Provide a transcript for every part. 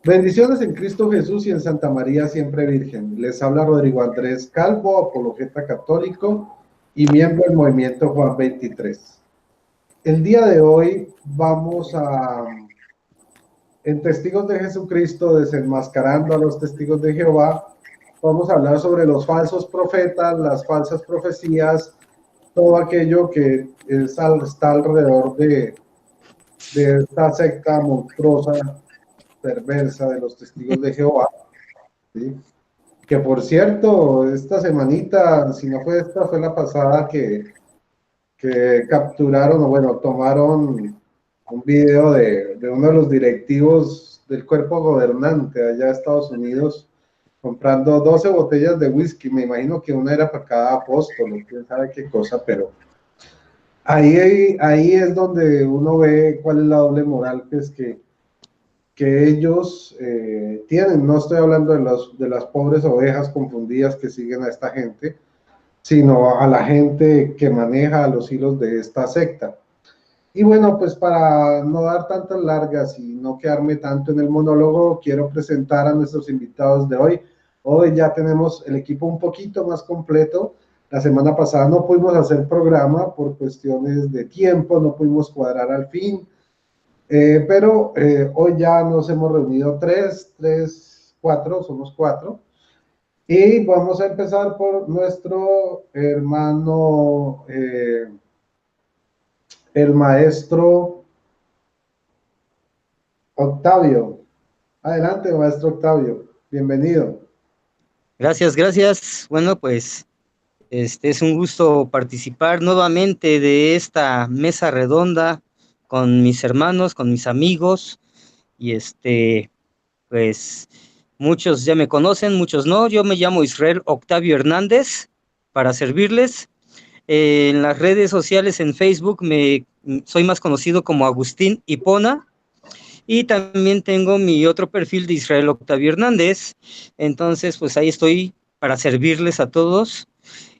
Bendiciones en Cristo Jesús y en Santa María siempre Virgen. Les habla Rodrigo Andrés Calvo, apologeta católico y miembro del movimiento Juan 23. El día de hoy vamos en Testigos de Jesucristo, desenmascarando a los testigos de Jehová, vamos a hablar sobre los falsos profetas, las falsas profecías, todo aquello que está alrededor de esta secta monstruosa, perversa de los testigos de Jehová. ¿Sí? Que por cierto, esta semanita, si no fue esta, fue la pasada que capturaron, o bueno, tomaron un video de uno de los directivos del cuerpo gobernante allá de Estados Unidos, comprando 12 botellas de whisky. Me imagino que una era para cada apóstol, o quién sabe qué cosa, pero ahí es donde uno ve cuál es la doble moral que ellos tienen. No estoy hablando de las pobres ovejas confundidas que siguen a esta gente, sino a la gente que maneja los hilos de esta secta. Y bueno, pues para no dar tantas largas y no quedarme tanto en el monólogo, quiero presentar a nuestros invitados de hoy. Hoy ya tenemos el equipo un poquito más completo. La semana pasada no pudimos hacer programa por cuestiones de tiempo, no pudimos cuadrar al fin. Pero hoy ya nos hemos reunido cuatro, somos cuatro. Y vamos a empezar por nuestro hermano, el maestro Octavio. Adelante, maestro Octavio. Bienvenido. Gracias, gracias. Bueno, pues es un gusto participar nuevamente de esta mesa redonda con mis hermanos, con mis amigos. Y pues muchos ya me conocen, muchos no. Yo me llamo Israel Octavio Hernández para servirles. En las redes sociales, en Facebook, soy más conocido como Agustín Hipona. Y también tengo mi otro perfil de Israel Octavio Hernández. Entonces, pues ahí estoy para servirles a todos.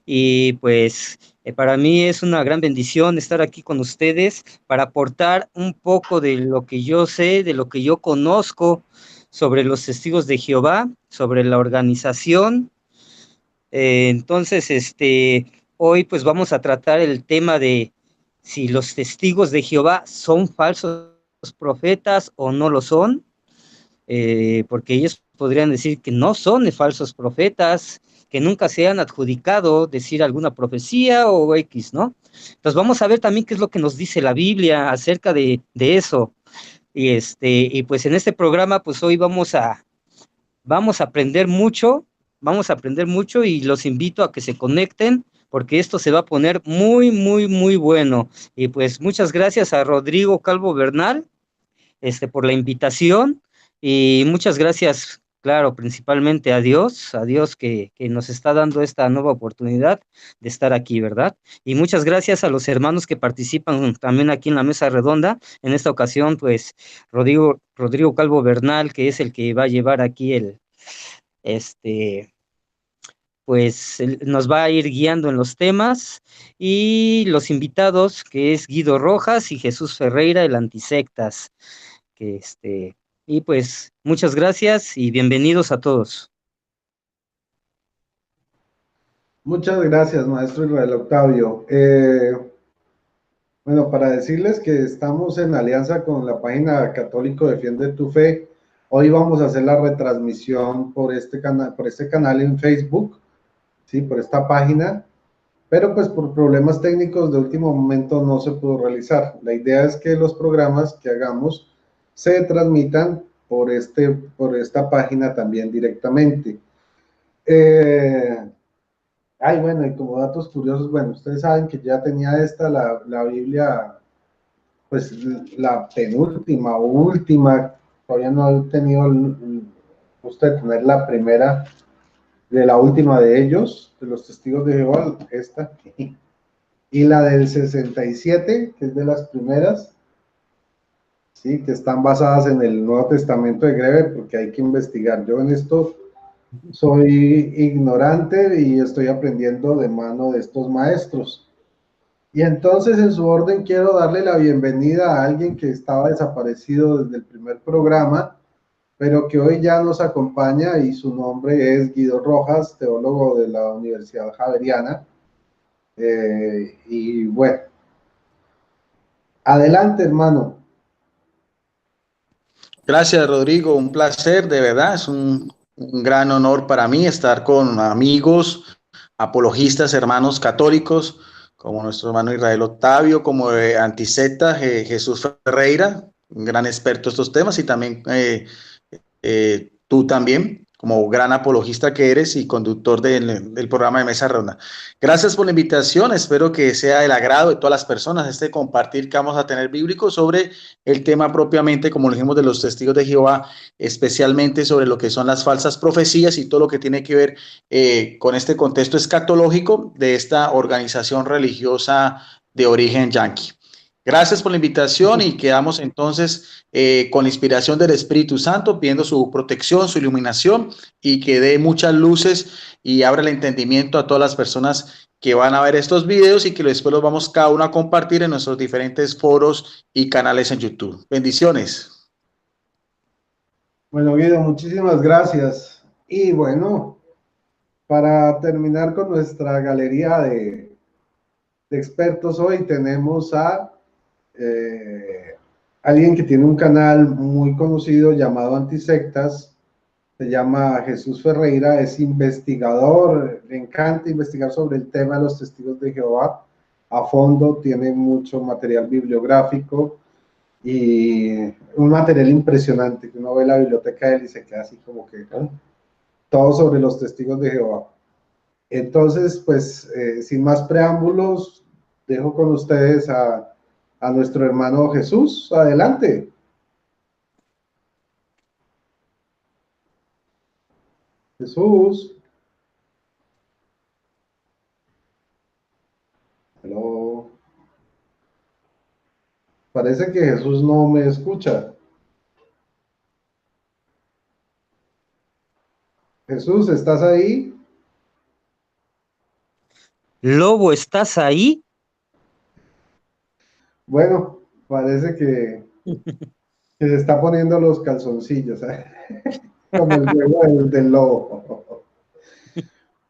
Y pues para mí es una gran bendición estar aquí con ustedes para aportar un poco de lo que yo sé, de lo que yo conozco sobre los testigos de Jehová, sobre la organización. Entonces, hoy pues vamos a tratar el tema de si los testigos de Jehová son falsos profetas o no lo son, porque ellos podrían decir que no son falsos profetas, que nunca se han adjudicado decir alguna profecía o X, ¿no? Entonces vamos a ver también qué es lo que nos dice la Biblia acerca de eso. Y pues en este programa, pues hoy vamos a aprender mucho, y los invito a que se conecten, porque esto se va a poner muy, muy, muy bueno. Y pues muchas gracias a Rodrigo Calvo Bernal, por la invitación, y muchas gracias, claro, principalmente a Dios que nos está dando esta nueva oportunidad de estar aquí, ¿verdad? Y muchas gracias a los hermanos que participan también aquí en la mesa redonda. En esta ocasión, pues, Rodrigo Calvo Bernal, que es el que va a llevar aquí este, pues él nos va a ir guiando en los temas, y los invitados, que es Guido Rojas y Jesús Ferreira, el antisectas, que y pues muchas gracias y bienvenidos a todos. Muchas gracias, maestro Israel Octavio. Bueno, para decirles que estamos en alianza con la página Católico Defiende tu Fe. Hoy vamos a hacer la retransmisión por este canal en Facebook, ¿sí? Por esta página, pero pues por problemas técnicos de último momento no se pudo realizar. La idea es que los programas que hagamos se transmitan por esta página también directamente. Bueno, y como datos curiosos, bueno, ustedes saben que ya tenía la Biblia, pues la penúltima o última, todavía no he tenido el gusto de tener la primera de la última de ellos, de los testigos de Jehová, esta, y la del 67, que es de las primeras, sí, que están basadas en el Nuevo Testamento de Greve, porque hay que investigar. Yo en esto soy ignorante y estoy aprendiendo de mano de estos maestros. Y entonces, en su orden, quiero darle la bienvenida a alguien que estaba desaparecido desde el primer programa, pero que hoy ya nos acompaña y su nombre es Guido Rojas, teólogo de la Universidad Javeriana. Y bueno, adelante, hermano. Gracias, Rodrigo. Un placer, de verdad. Es un gran honor para mí estar con amigos, apologistas, hermanos católicos, como nuestro hermano Israel Octavio, como Antisecta, Jesús Ferreira, un gran experto en estos temas, y también tú también, como gran apologista que eres y conductor del programa de Mesa Redonda. Gracias por la invitación, espero que sea del agrado de todas las personas este compartir que vamos a tener bíblico sobre el tema propiamente, como lo dijimos, de los testigos de Jehová, especialmente sobre lo que son las falsas profecías y todo lo que tiene que ver con este contexto escatológico de esta organización religiosa de origen yanqui. Gracias por la invitación y quedamos entonces con la inspiración del Espíritu Santo, pidiendo su protección, su iluminación y que dé muchas luces y abra el entendimiento a todas las personas que van a ver estos videos y que después los vamos cada uno a compartir en nuestros diferentes foros y canales en YouTube. Bendiciones. Bueno, Guido, muchísimas gracias. Y bueno, para terminar con nuestra galería de expertos hoy, tenemos a eh, alguien que tiene un canal muy conocido llamado Antisectas, se llama Jesús Ferreira, es investigador, le encanta investigar sobre el tema de los testigos de Jehová a fondo, tiene mucho material bibliográfico y un material impresionante, que uno ve la biblioteca de él y se queda así como que todo sobre los testigos de Jehová. Entonces, pues, sin más preámbulos, dejo con ustedes a nuestro hermano Jesús. Adelante. Jesús. Hello. Parece que Jesús no me escucha. Jesús, ¿estás ahí? Lobo, ¿estás ahí? Bueno, parece que se está poniendo los calzoncillos, ¿eh? Como el juego del lobo.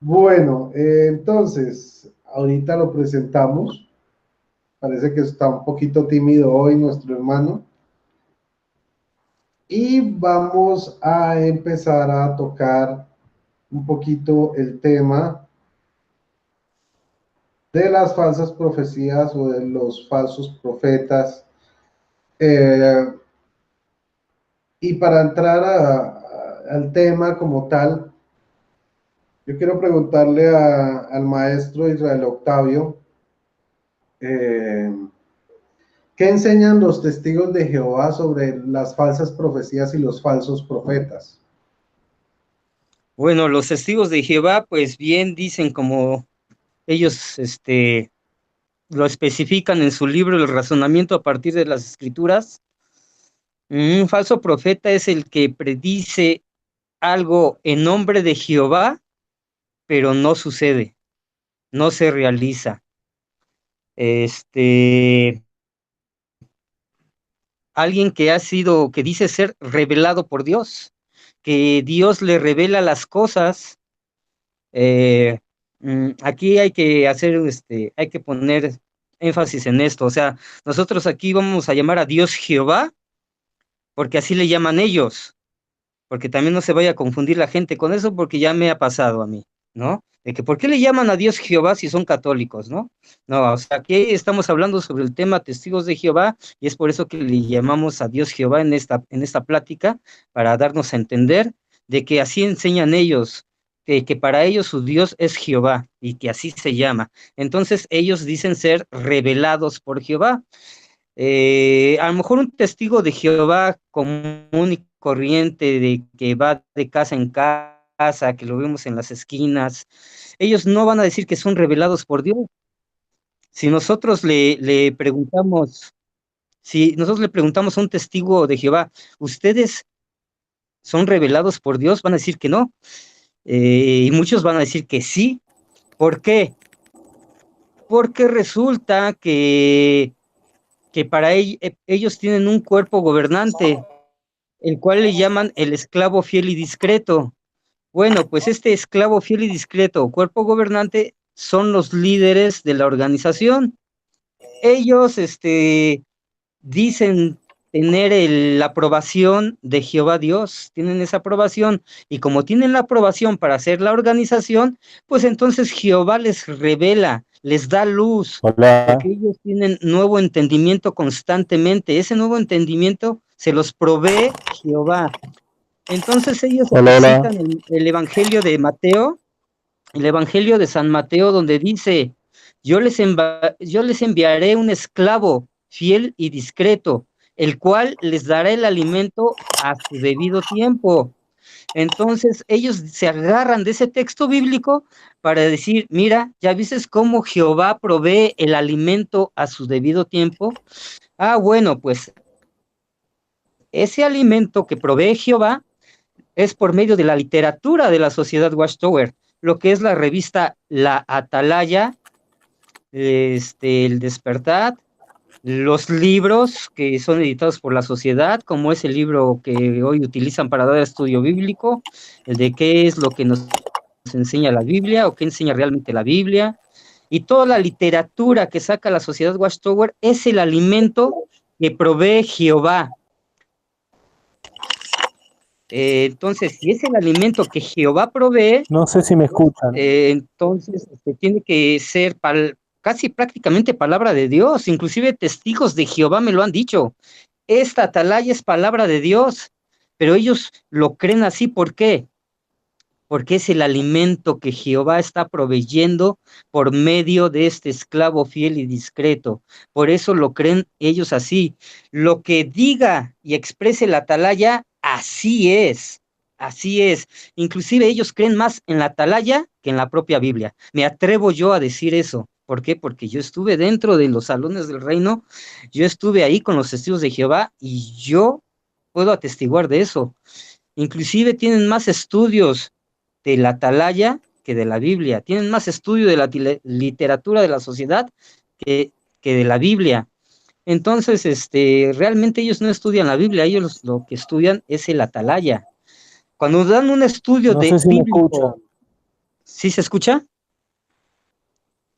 Bueno, entonces, ahorita lo presentamos. Parece que está un poquito tímido hoy nuestro hermano. Y vamos a empezar a tocar un poquito el tema de las falsas profecías o de los falsos profetas. Y para entrar al tema como tal, yo quiero preguntarle al maestro Israel Octavio, eh, ¿qué enseñan los testigos de Jehová sobre las falsas profecías y los falsos profetas? Bueno, los testigos de Jehová, pues bien dicen como ellos lo especifican en su libro El razonamiento a partir de las escrituras. Un falso profeta es el que predice algo en nombre de Jehová, pero no sucede, no se realiza. Alguien que dice ser revelado por Dios, que Dios le revela las cosas. Aquí hay que hay que poner énfasis en esto. O sea, nosotros aquí vamos a llamar a Dios Jehová, porque así le llaman ellos, porque también no se vaya a confundir la gente con eso, porque ya me ha pasado a mí, ¿no? De que ¿por qué le llaman a Dios Jehová si son católicos, no? No, o sea, aquí estamos hablando sobre el tema testigos de Jehová, y es por eso que le llamamos a Dios Jehová en esta plática, para darnos a entender de que así enseñan ellos, que para ellos su Dios es Jehová, y que así se llama. Entonces ellos dicen ser revelados por Jehová. A lo mejor un testigo de Jehová común y corriente, de que va de casa en casa, que lo vemos en las esquinas, ellos no van a decir que son revelados por Dios. Si nosotros le preguntamos, si nosotros le preguntamos a un testigo de Jehová, ¿ustedes son revelados por Dios? Van a decir que no. Y muchos van a decir que sí. ¿Por qué? Porque resulta que para ellos tienen un cuerpo gobernante, el cual le llaman el esclavo fiel y discreto. Bueno, pues este esclavo fiel y discreto, cuerpo gobernante, son los líderes de la organización. Ellos, dicen tener la aprobación de Jehová Dios, tienen esa aprobación, y como tienen la aprobación para hacer la organización, pues entonces Jehová les revela, les da luz, Hola, porque ellos tienen nuevo entendimiento constantemente. Ese nuevo entendimiento se los provee Jehová. Entonces ellos hola. citan el Evangelio de Mateo, el Evangelio de San Mateo, donde dice, yo les enviaré un esclavo fiel y discreto, el cual les dará el alimento a su debido tiempo. Entonces ellos se agarran de ese texto bíblico para decir, mira, ¿ya viste cómo Jehová provee el alimento a su debido tiempo? Ah, bueno, pues ese alimento que provee Jehová es por medio de la literatura de la Sociedad Watchtower, lo que es la revista La Atalaya, el Despertar, los libros que son editados por la sociedad, como es el libro que hoy utilizan para dar estudio bíblico, el de qué es lo que nos enseña la Biblia o qué enseña realmente la Biblia, y toda la literatura que saca la Sociedad Watchtower es el alimento que provee Jehová. Entonces, si es el alimento que Jehová provee, No sé si me escuchan. entonces tiene que ser casi prácticamente palabra de Dios. Inclusive testigos de Jehová me lo han dicho. Esta atalaya es palabra de Dios, pero ellos lo creen así. ¿Por qué? Porque es el alimento que Jehová está proveyendo por medio de este esclavo fiel y discreto. Por eso lo creen ellos así. Lo que diga y exprese la atalaya, así es. Así es. Inclusive ellos creen más en la atalaya que en la propia Biblia. Me atrevo yo a decir eso. ¿Por qué? Porque yo estuve dentro de los salones del reino, yo estuve ahí con los testigos de Jehová y yo puedo atestiguar de eso. Inclusive tienen más estudios de la atalaya que de la Biblia, tienen más estudio de la literatura de la sociedad que de la Biblia. Entonces, realmente ellos no estudian la Biblia, ellos lo que estudian es el atalaya. Cuando dan un estudio No de sé si me escuchan. bíblico, ¿sí se escucha?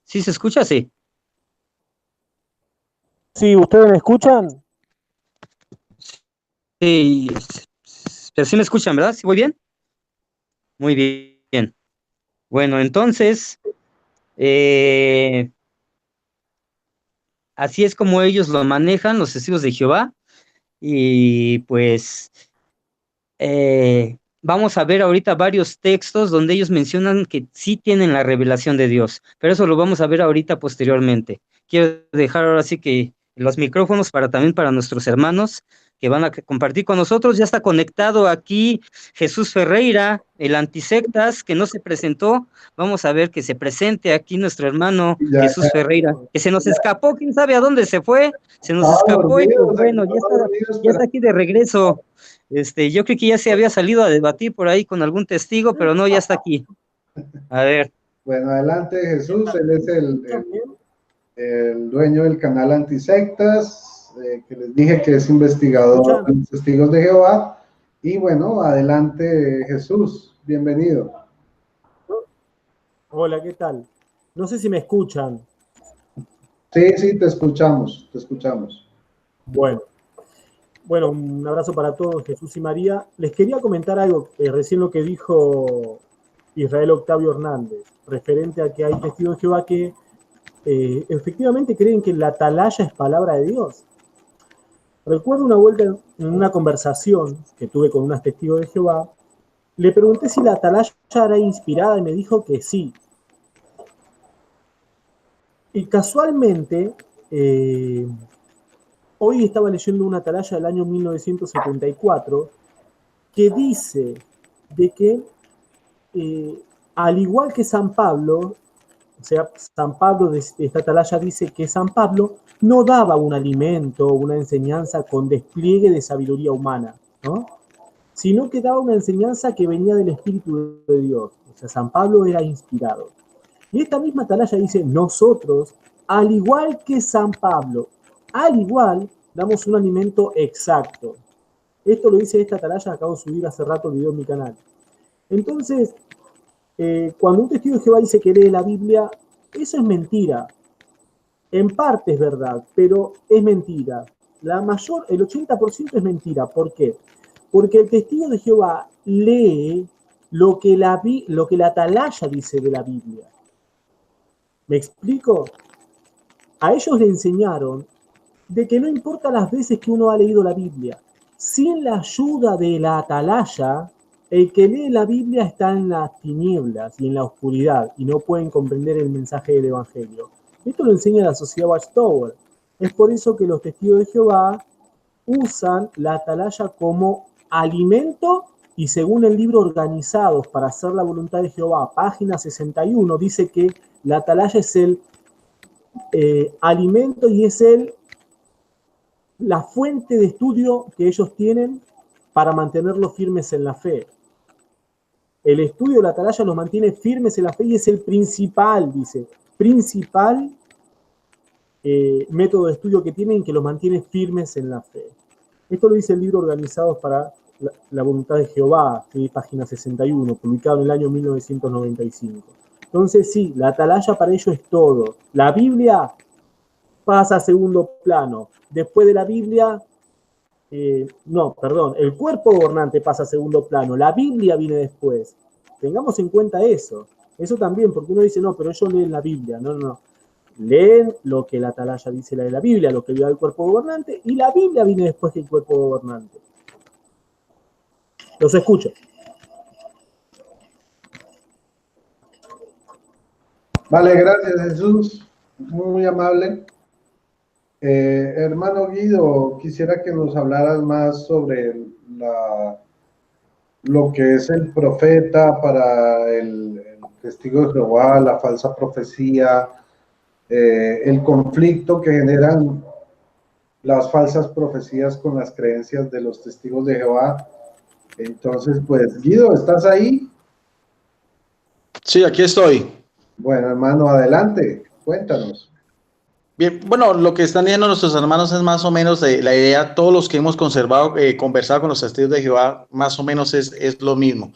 ¿Sí se escucha? Sí. Sí, ¿ustedes me escuchan? Sí, pero sí me escuchan, ¿verdad? ¿Sí voy bien? Muy bien. Bueno, entonces, así es como ellos lo manejan, los testigos de Jehová. Y pues vamos a ver ahorita varios textos donde ellos mencionan que sí tienen la revelación de Dios, pero eso lo vamos a ver ahorita posteriormente. Quiero dejar ahora sí que los micrófonos también para nuestros hermanos que van a compartir con nosotros. Ya está conectado aquí Jesús Ferreira, el antisectas, que no se presentó. Vamos a ver que se presente aquí nuestro hermano Ya, Jesús Ferreira, que se nos escapó, quién sabe a dónde se fue, se nos estaba escapó y dormido, pues bueno, ya está aquí de regreso. Yo creo que ya se había salido a debatir por ahí con algún testigo, pero no, ya está aquí. A ver. Bueno, adelante Jesús, él es el dueño del canal Antisectas, que les dije que es investigador de los Testigos de Jehová. Y bueno, adelante Jesús, bienvenido. Hola, ¿qué tal? No sé si me escuchan. Sí, sí, te escuchamos, te escuchamos. Bueno, un abrazo para todos, Jesús y María. Les quería comentar algo, recién lo que dijo Israel Octavio Hernández, referente a que hay testigos de Jehová que efectivamente creen que la atalaya es palabra de Dios. Recuerdo una vuelta en una conversación que tuve con unos testigos de Jehová, le pregunté si la atalaya era inspirada y me dijo que sí. Y casualmente, hoy estaba leyendo una atalaya del año 1974 que dice de que, al igual que San Pablo, o sea, San Pablo de esta atalaya dice que San Pablo no daba un alimento o una enseñanza con despliegue de sabiduría humana, ¿no? Sino que daba una enseñanza que venía del Espíritu de Dios. O sea, San Pablo era inspirado. Y esta misma atalaya dice, nosotros, al igual que San Pablo, al igual, damos un alimento exacto. Esto lo dice esta atalaya, acabo de subir hace rato el video en mi canal. Entonces, cuando un testigo de Jehová dice que lee la Biblia, eso es mentira. En parte es verdad, pero es mentira. El 80% es mentira. ¿Por qué? Porque el testigo de Jehová lee lo que la atalaya dice de la Biblia. ¿Me explico? A ellos le enseñaron de que no importa las veces que uno ha leído la Biblia, sin la ayuda de la atalaya, el que lee la Biblia está en las tinieblas y en la oscuridad y no pueden comprender el mensaje del Evangelio. Esto lo enseña la sociedad Watchtower. Es por eso que los testigos de Jehová usan la atalaya como alimento y según el libro Organizados para hacer la voluntad de Jehová, página 61, dice que la atalaya es el alimento y es la fuente de estudio que ellos tienen para mantenerlos firmes en la fe. El estudio de la atalaya los mantiene firmes en la fe y es el principal, dice, método de estudio que tienen que los mantiene firmes en la fe. Esto lo dice el libro Organizados para la voluntad de Jehová, página 61, publicado en el año 1995. Entonces sí, la atalaya para ellos es todo. La Biblia pasa a segundo plano. Después de la Biblia, el cuerpo gobernante pasa a segundo plano. La Biblia viene después. Tengamos en cuenta eso. Eso también, porque uno dice, no, pero ellos leen la Biblia. No. Leen lo que la atalaya dice de la Biblia, lo que diga el cuerpo gobernante, y la Biblia viene después del cuerpo gobernante. Los escucho. Vale, gracias Jesús, muy amable. Hermano Guido, quisiera que nos hablaras más sobre lo que es el profeta para el testigo de Jehová, la falsa profecía, el conflicto que generan las falsas profecías con las creencias de los testigos de Jehová. Entonces, pues, Guido, ¿estás ahí? Sí, aquí estoy. Bueno, hermano, adelante, cuéntanos. Bien, bueno, lo que están diciendo nuestros hermanos es más o menos la idea, todos los que hemos conversado con los testigos de Jehová, más o menos es lo mismo.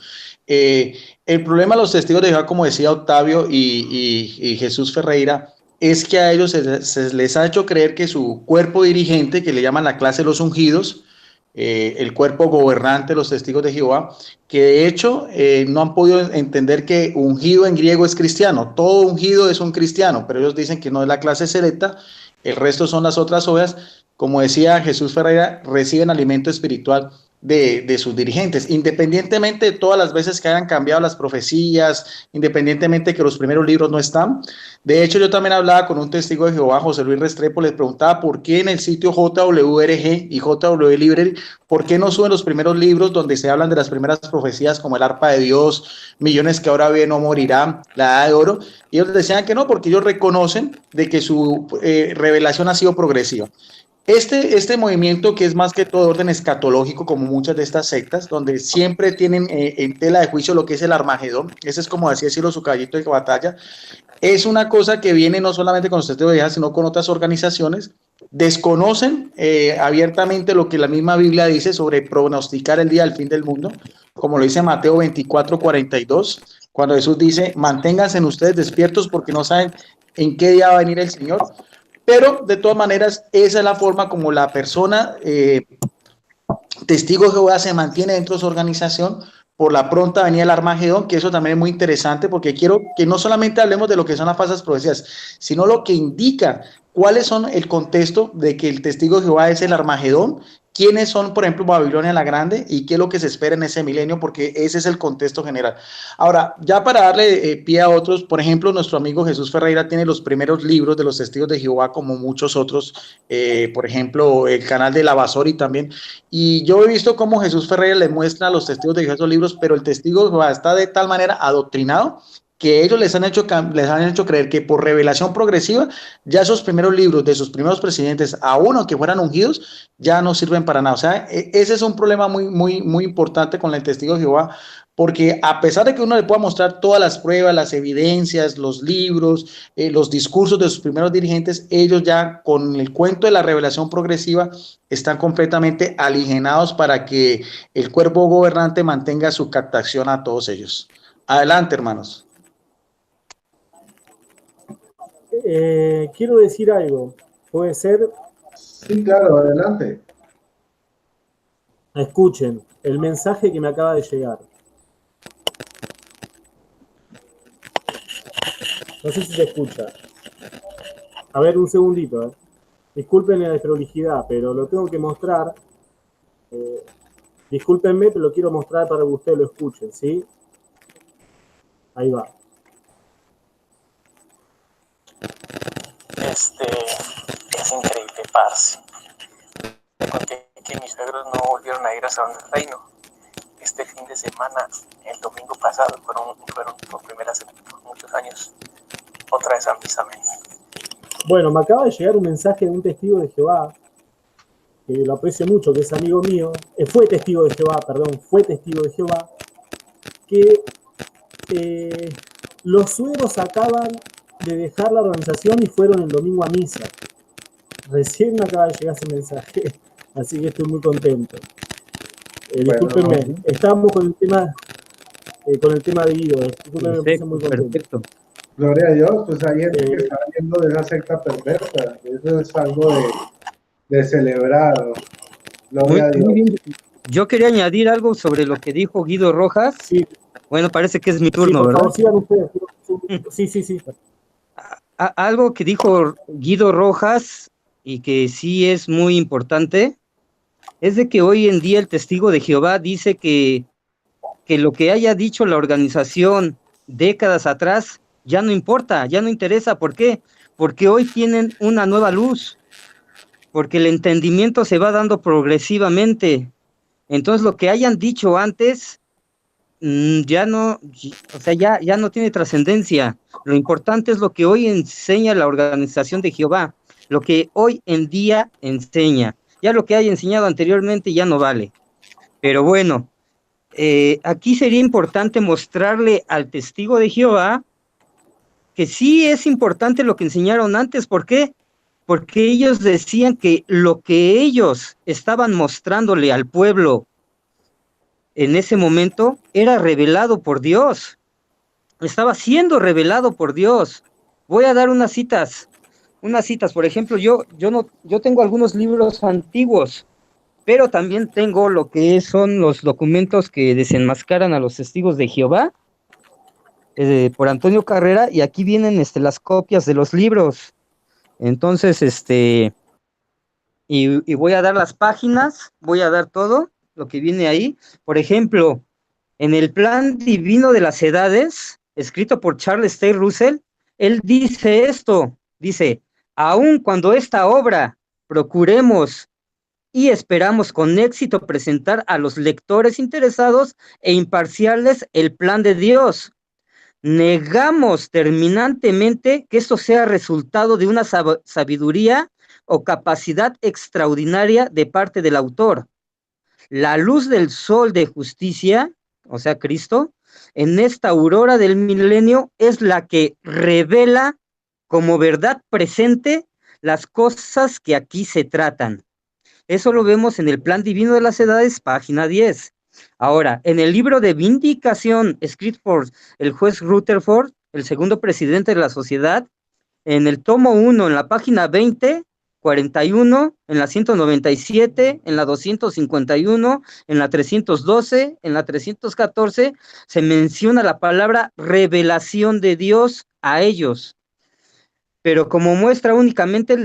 El problema de los testigos de Jehová, como decía Octavio y Jesús Ferreira, es que a ellos se les ha hecho creer que su cuerpo dirigente, que le llaman la clase de los ungidos, el cuerpo gobernante de los testigos de Jehová, que de hecho no han podido entender que ungido en griego es cristiano. Todo ungido es un cristiano, pero ellos dicen que no es la clase selecta, el resto son las otras ovejas. Como decía Jesús Ferreira, reciben alimento espiritual de sus dirigentes, independientemente de todas las veces que hayan cambiado las profecías, independientemente de que los primeros libros no están. De hecho, yo también hablaba con un testigo de Jehová, José Luis Restrepo, les preguntaba por qué en el sitio JWRG y JW Library, por qué no suben los primeros libros donde se hablan de las primeras profecías como el arpa de Dios, millones que ahora ven no morirán, la edad de oro. Y ellos decían que no, porque ellos reconocen de que su revelación ha sido progresiva. Este movimiento, que es más que todo orden escatológico, como muchas de estas sectas, donde siempre tienen en tela de juicio lo que es el Armagedón, ese es como así decirlo, su caballito de batalla, es una cosa que viene no solamente con los testigos de Jehová, sino con otras organizaciones. Desconocen abiertamente lo que la misma Biblia dice sobre pronosticar el día del fin del mundo, como lo dice Mateo 24:42, cuando Jesús dice, manténganse ustedes despiertos porque no saben en qué día va a venir el Señor. Pero de todas maneras, esa es la forma como la persona testigo de Jehová se mantiene dentro de su organización por la pronta venida del Armagedón, que eso también es muy interesante porque quiero que no solamente hablemos de lo que son las falsas profecías, sino lo que indica cuáles son el contexto de que el testigo de Jehová es el Armagedón, quiénes son, por ejemplo, Babilonia la Grande y qué es lo que se espera en ese milenio, porque ese es el contexto general. Ahora, ya para darle pie a otros, por ejemplo, nuestro amigo Jesús Ferreira tiene los primeros libros de los testigos de Jehová, como muchos otros, por ejemplo, el canal de la Basori también, y yo he visto cómo Jesús Ferreira le muestra a los testigos de Jehová esos libros, pero el testigo de Jehová está de tal manera adoctrinado que ellos les han hecho creer que por revelación progresiva, ya esos primeros libros de sus primeros presidentes, aun aunque fueran ungidos, ya no sirven para nada. O sea, ese es un problema muy importante con el testigo de Jehová, porque a pesar de que uno le pueda mostrar todas las pruebas, las evidencias, los libros, los discursos de sus primeros dirigentes, ellos ya con el cuento de la revelación progresiva están completamente aligenados para que el cuerpo gobernante mantenga su captación a todos ellos. Adelante, hermanos. Quiero decir algo. Puede ser. Sí, claro, adelante. Escuchen el mensaje que me acaba de llegar. No sé si se escucha. A ver, un segundito. Disculpen la desprolijidad, pero lo tengo que mostrar. Discúlpenme, pero lo quiero mostrar para que ustedes lo escuchen, ¿sí? Ahí va. Es increíble, parce. Me conté que mis suegros no volvieron a ir a San Reino. Este fin de semana, el domingo pasado, fueron por primera vez por muchos años, otra vez a misa. Bueno, me acaba de llegar un mensaje de un testigo de Jehová, que lo aprecio mucho, que es amigo mío, fue testigo de Jehová, que los suegros acaban de dejar la organización y fueron el domingo a misa. Recién me acaba de llegar ese mensaje, así que estoy muy contento. Discúlpenme, bueno, estamos con el tema de Guido. Discúlpenme, me puse muy contento. Perfecto. Gloria a Dios, pues hay gente que está viendo de esa secta perversa. Eso es algo de celebrar. Gloria a Dios. Muy bien. Yo quería añadir algo sobre lo que dijo Guido Rojas. Sí. Bueno, parece que es mi turno, sí, por favor, ¿verdad? sigan ustedes. Sí. Algo que dijo Guido Rojas y que sí es muy importante es de que hoy en día el testigo de Jehová dice que lo que haya dicho la organización décadas atrás ya no importa, ya no interesa. ¿Por qué? Porque hoy tienen una nueva luz, porque el entendimiento se va dando progresivamente. Entonces lo que hayan dicho antes ya no, o sea, ya no tiene trascendencia. Lo importante es lo que hoy enseña la organización de Jehová, lo que hoy en día enseña. Ya lo que haya enseñado anteriormente ya no vale. Pero bueno, aquí sería importante mostrarle al testigo de Jehová que sí es importante lo que enseñaron antes. ¿Por qué? Porque ellos decían que lo que ellos estaban mostrándole al pueblo en ese momento era revelado por Dios. Estaba siendo revelado por Dios. Voy a dar unas citas. Por ejemplo, yo tengo algunos libros antiguos, pero también tengo lo que son los documentos que desenmascaran a los testigos de Jehová, por Antonio Carrera, y aquí vienen las copias de los libros. Entonces, y voy a dar las páginas, voy a dar todo lo que viene ahí. Por ejemplo, en el Plan Divino de las Edades, escrito por Charles Taylor Russell, él dice esto, dice: aun cuando esta obra procuremos y esperamos con éxito presentar a los lectores interesados e imparciales el plan de Dios, negamos terminantemente que esto sea resultado de una sabiduría o capacidad extraordinaria de parte del autor. La luz del sol de justicia, o sea, Cristo, en esta aurora del milenio es la que revela como verdad presente las cosas que aquí se tratan. Eso lo vemos en el Plan Divino de las Edades, página 10. Ahora, en el libro de Vindicación, escrito por el juez Rutherford, el segundo presidente de la sociedad, en el tomo 1, en la página 20, 41, en la 197, en la 251, en la 312, en la 314, se menciona la palabra revelación de Dios a ellos. Pero como muestra únicamente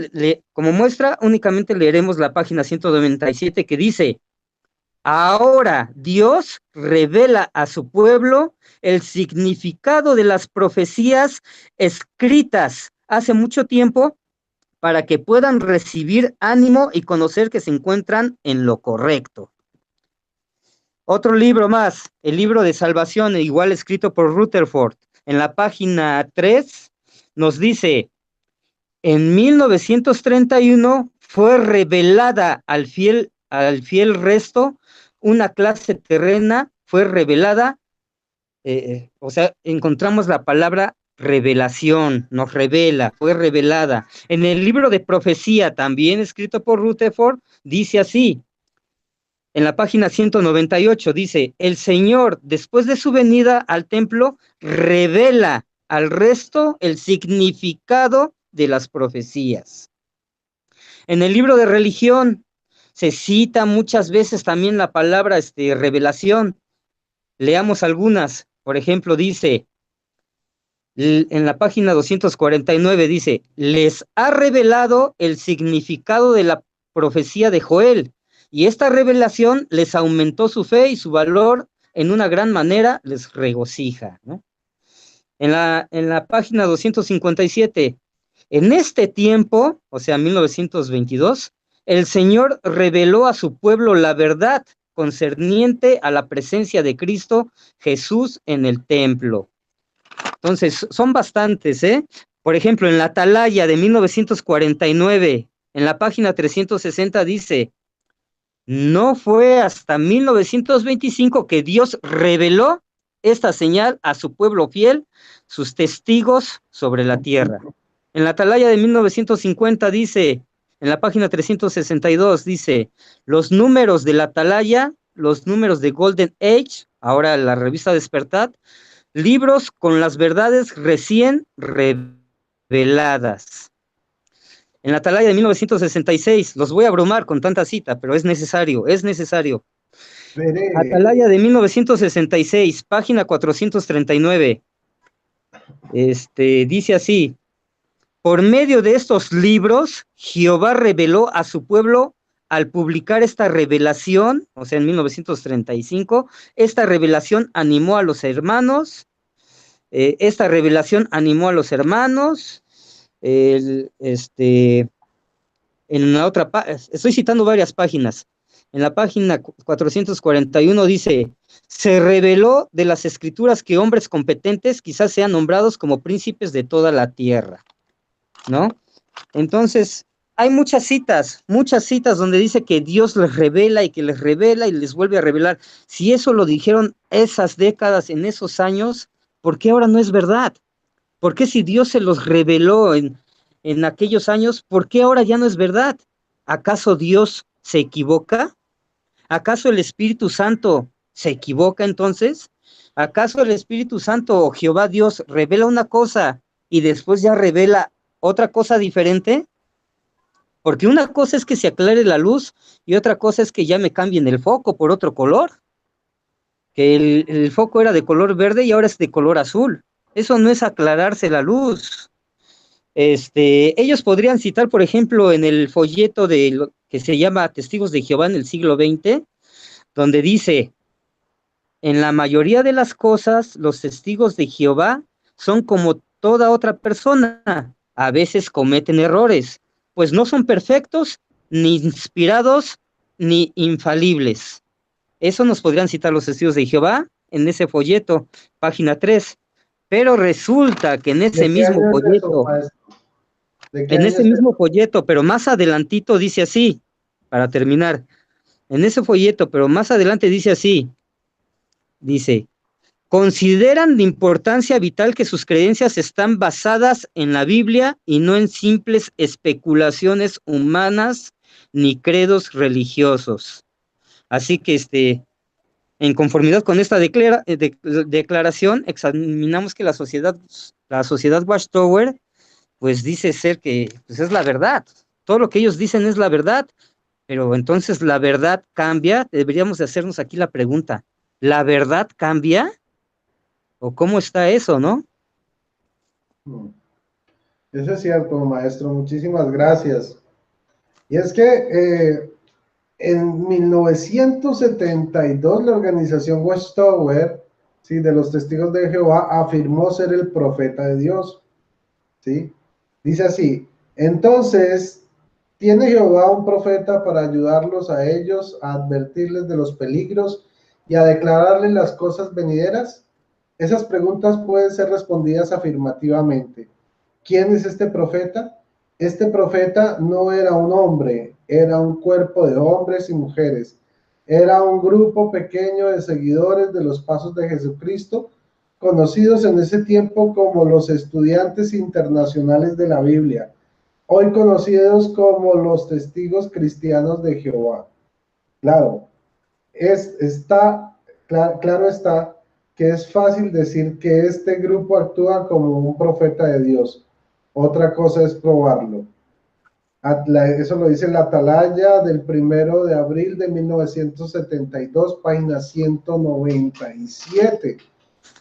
leeremos la página 197 que dice: ahora Dios revela a su pueblo el significado de las profecías escritas hace mucho tiempo para que puedan recibir ánimo y conocer que se encuentran en lo correcto. Otro libro más, el libro de Salvación, igual escrito por Rutherford, en la página 3, nos dice, en 1931 fue revelada al fiel resto, una clase terrena fue revelada, o sea, encontramos la palabra revelación, nos revela, fue revelada. En el libro de profecía, también escrito por Rutherford, dice así, en la página 198, dice, el Señor, después de su venida al templo, revela al resto el significado de las profecías. En el libro de religión se cita muchas veces también la palabra revelación. Leamos algunas. Por ejemplo, dice, en la página 249, dice, les ha revelado el significado de la profecía de Joel, y esta revelación les aumentó su fe y su valor en una gran manera, les regocija, ¿no? En la página 257, en este tiempo, o sea, 1922, el Señor reveló a su pueblo la verdad concerniente a la presencia de Cristo Jesús en el templo. Entonces, son bastantes, ¿eh? Por ejemplo, en la Atalaya de 1949, en la página 360 dice, no fue hasta 1925 que Dios reveló esta señal a su pueblo fiel, sus testigos sobre la tierra. En la Atalaya de 1950 dice, en la página 362 dice, los números de la Atalaya, los números de Golden Age, ahora la revista Despertar, libros con las verdades recién reveladas. En la Atalaya de 1966, los voy a abrumar con tanta cita, pero es necesario, es necesario. Atalaya de 1966, página 439, dice así, por medio de estos libros, Jehová reveló a su pueblo al publicar esta revelación, o sea, en 1935, esta revelación animó a los hermanos, en la otra, estoy citando varias páginas, en la página 441 dice, se reveló de las escrituras que hombres competentes quizás sean nombrados como príncipes de toda la tierra, ¿no? Entonces, hay muchas citas donde dice que Dios les revela y que les revela y les vuelve a revelar. Si eso lo dijeron esas décadas, en esos años, ¿por qué ahora no es verdad? ¿Por qué si Dios se los reveló en aquellos años, por qué ahora ya no es verdad? ¿Acaso Dios se equivoca? ¿Acaso el Espíritu Santo se equivoca entonces? ¿Acaso el Espíritu Santo o Jehová Dios revela una cosa y después ya revela otra cosa diferente? Porque una cosa es que se aclare la luz y otra cosa es que ya me cambien el foco por otro color. Que el foco era de color verde y ahora es de color azul. Eso no es aclararse la luz. Ellos podrían citar, por ejemplo, en el folleto de lo que se llama Testigos de Jehová en el siglo XX, donde dice, en la mayoría de las cosas, los testigos de Jehová son como toda otra persona. A veces cometen errores, pues no son perfectos, ni inspirados, ni infalibles. Eso nos podrían citar los testigos de Jehová en ese folleto, página 3. Pero resulta que en ese mismo folleto, pero más adelantito dice así, para terminar, en ese folleto, pero más adelante dice así, dice, consideran de importancia vital que sus creencias están basadas en la Biblia y no en simples especulaciones humanas ni credos religiosos. Así que en conformidad con esta declaración, examinamos que la sociedad Watchtower, pues dice ser que pues es la verdad. Todo lo que ellos dicen es la verdad, pero entonces la verdad cambia. Deberíamos de hacernos aquí la pregunta, ¿la verdad cambia? ¿O cómo está eso, no? Eso es cierto, maestro. Muchísimas gracias. Y es que en 1972 la organización Watchtower, ¿sí?, de los Testigos de Jehová afirmó ser el profeta de Dios. ¿Sí? Dice así, entonces, ¿tiene Jehová un profeta para ayudarlos a ellos, a advertirles de los peligros y a declararles las cosas venideras? Esas preguntas pueden ser respondidas afirmativamente. ¿Quién es este profeta? Este profeta no era un hombre, era un cuerpo de hombres y mujeres. Era un grupo pequeño de seguidores de los pasos de Jesucristo, conocidos en ese tiempo como los estudiantes internacionales de la Biblia, hoy conocidos como los testigos cristianos de Jehová. Claro, claro está que es fácil decir que este grupo actúa como un profeta de Dios. Otra cosa es probarlo. Eso lo dice la Atalaya del 1 de abril de 1972, página 197.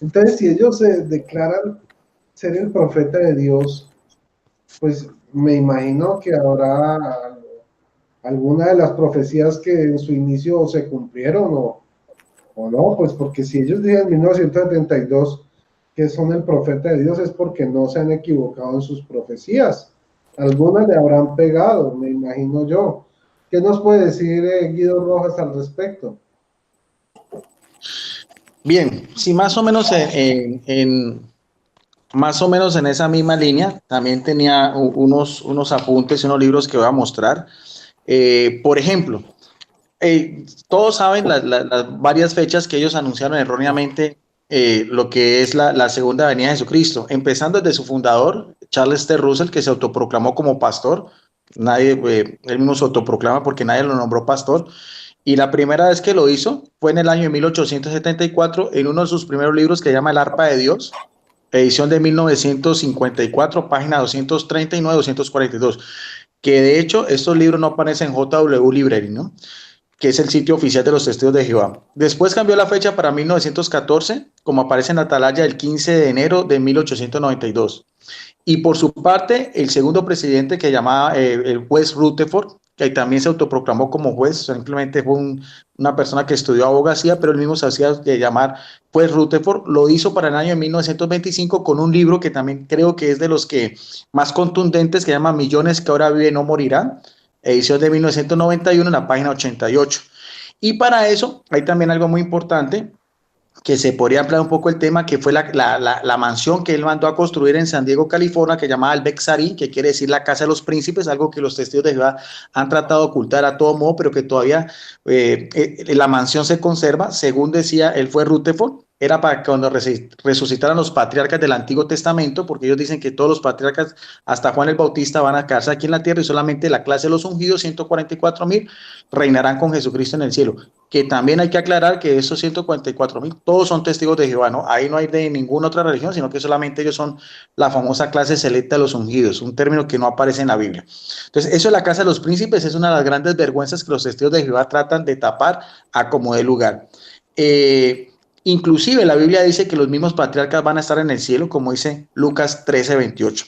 Entonces, si ellos se declaran ser el profeta de Dios, pues me imagino que habrá alguna de las profecías que en su inicio se cumplieron o no, pues porque si ellos dicen en 1972 que son el profeta de Dios es porque no se han equivocado en sus profecías. Algunas le habrán pegado, me imagino yo. ¿Qué nos puede decir Guido Rojas al respecto? Bien, sí, más o menos más o menos en esa misma línea, también tenía unos apuntes y unos libros que voy a mostrar. Por ejemplo, todos saben las varias fechas que ellos anunciaron erróneamente lo que es la segunda venida de Jesucristo, empezando desde su fundador, Charles T. Russell, que se autoproclamó como pastor. Él mismo se autoproclama porque nadie lo nombró pastor. Y la primera vez que lo hizo fue en el año de 1874 en uno de sus primeros libros que se llama El Arpa de Dios, edición de 1954, página 239-242, que de hecho estos libros no aparecen en JW Library, ¿no?, que es el sitio oficial de los Testigos de Jehová. Después cambió la fecha para 1914, como aparece en la Atalaya, el 15 de enero de 1892. Y por su parte, el segundo presidente, que llamaba el juez Rutherford, que también se autoproclamó como juez, simplemente fue una persona que estudió abogacía, pero él mismo se hacía llamar juez Rutherford, lo hizo para el año de 1925 con un libro que también creo que es de los que más contundentes, que se llama Millones que ahora viven no morirán, edición de 1991 en la página 88. Y para eso hay también algo muy importante, que se podría ampliar un poco el tema, que fue la mansión que él mandó a construir en San Diego, California, que llamaba el Bexarí, que quiere decir la casa de los príncipes, algo que los testigos de Jehová han tratado de ocultar a todo modo, pero que todavía la mansión se conserva. Según decía, él fue Rutherford, era para cuando resucitaran los patriarcas del Antiguo Testamento, porque ellos dicen que todos los patriarcas, hasta Juan el Bautista, van a quedarse aquí en la tierra y solamente la clase de los ungidos, 144,000, reinarán con Jesucristo en el cielo. Que también hay que aclarar que esos 144,000, todos son testigos de Jehová, ¿no? Ahí no hay de ninguna otra religión, sino que solamente ellos son la famosa clase selecta de los ungidos, un término que no aparece en la Biblia. Entonces, eso de la casa de los príncipes es una de las grandes vergüenzas que los testigos de Jehová tratan de tapar a como dé lugar. Inclusive la Biblia dice que los mismos patriarcas van a estar en el cielo, como dice Lucas 13:28.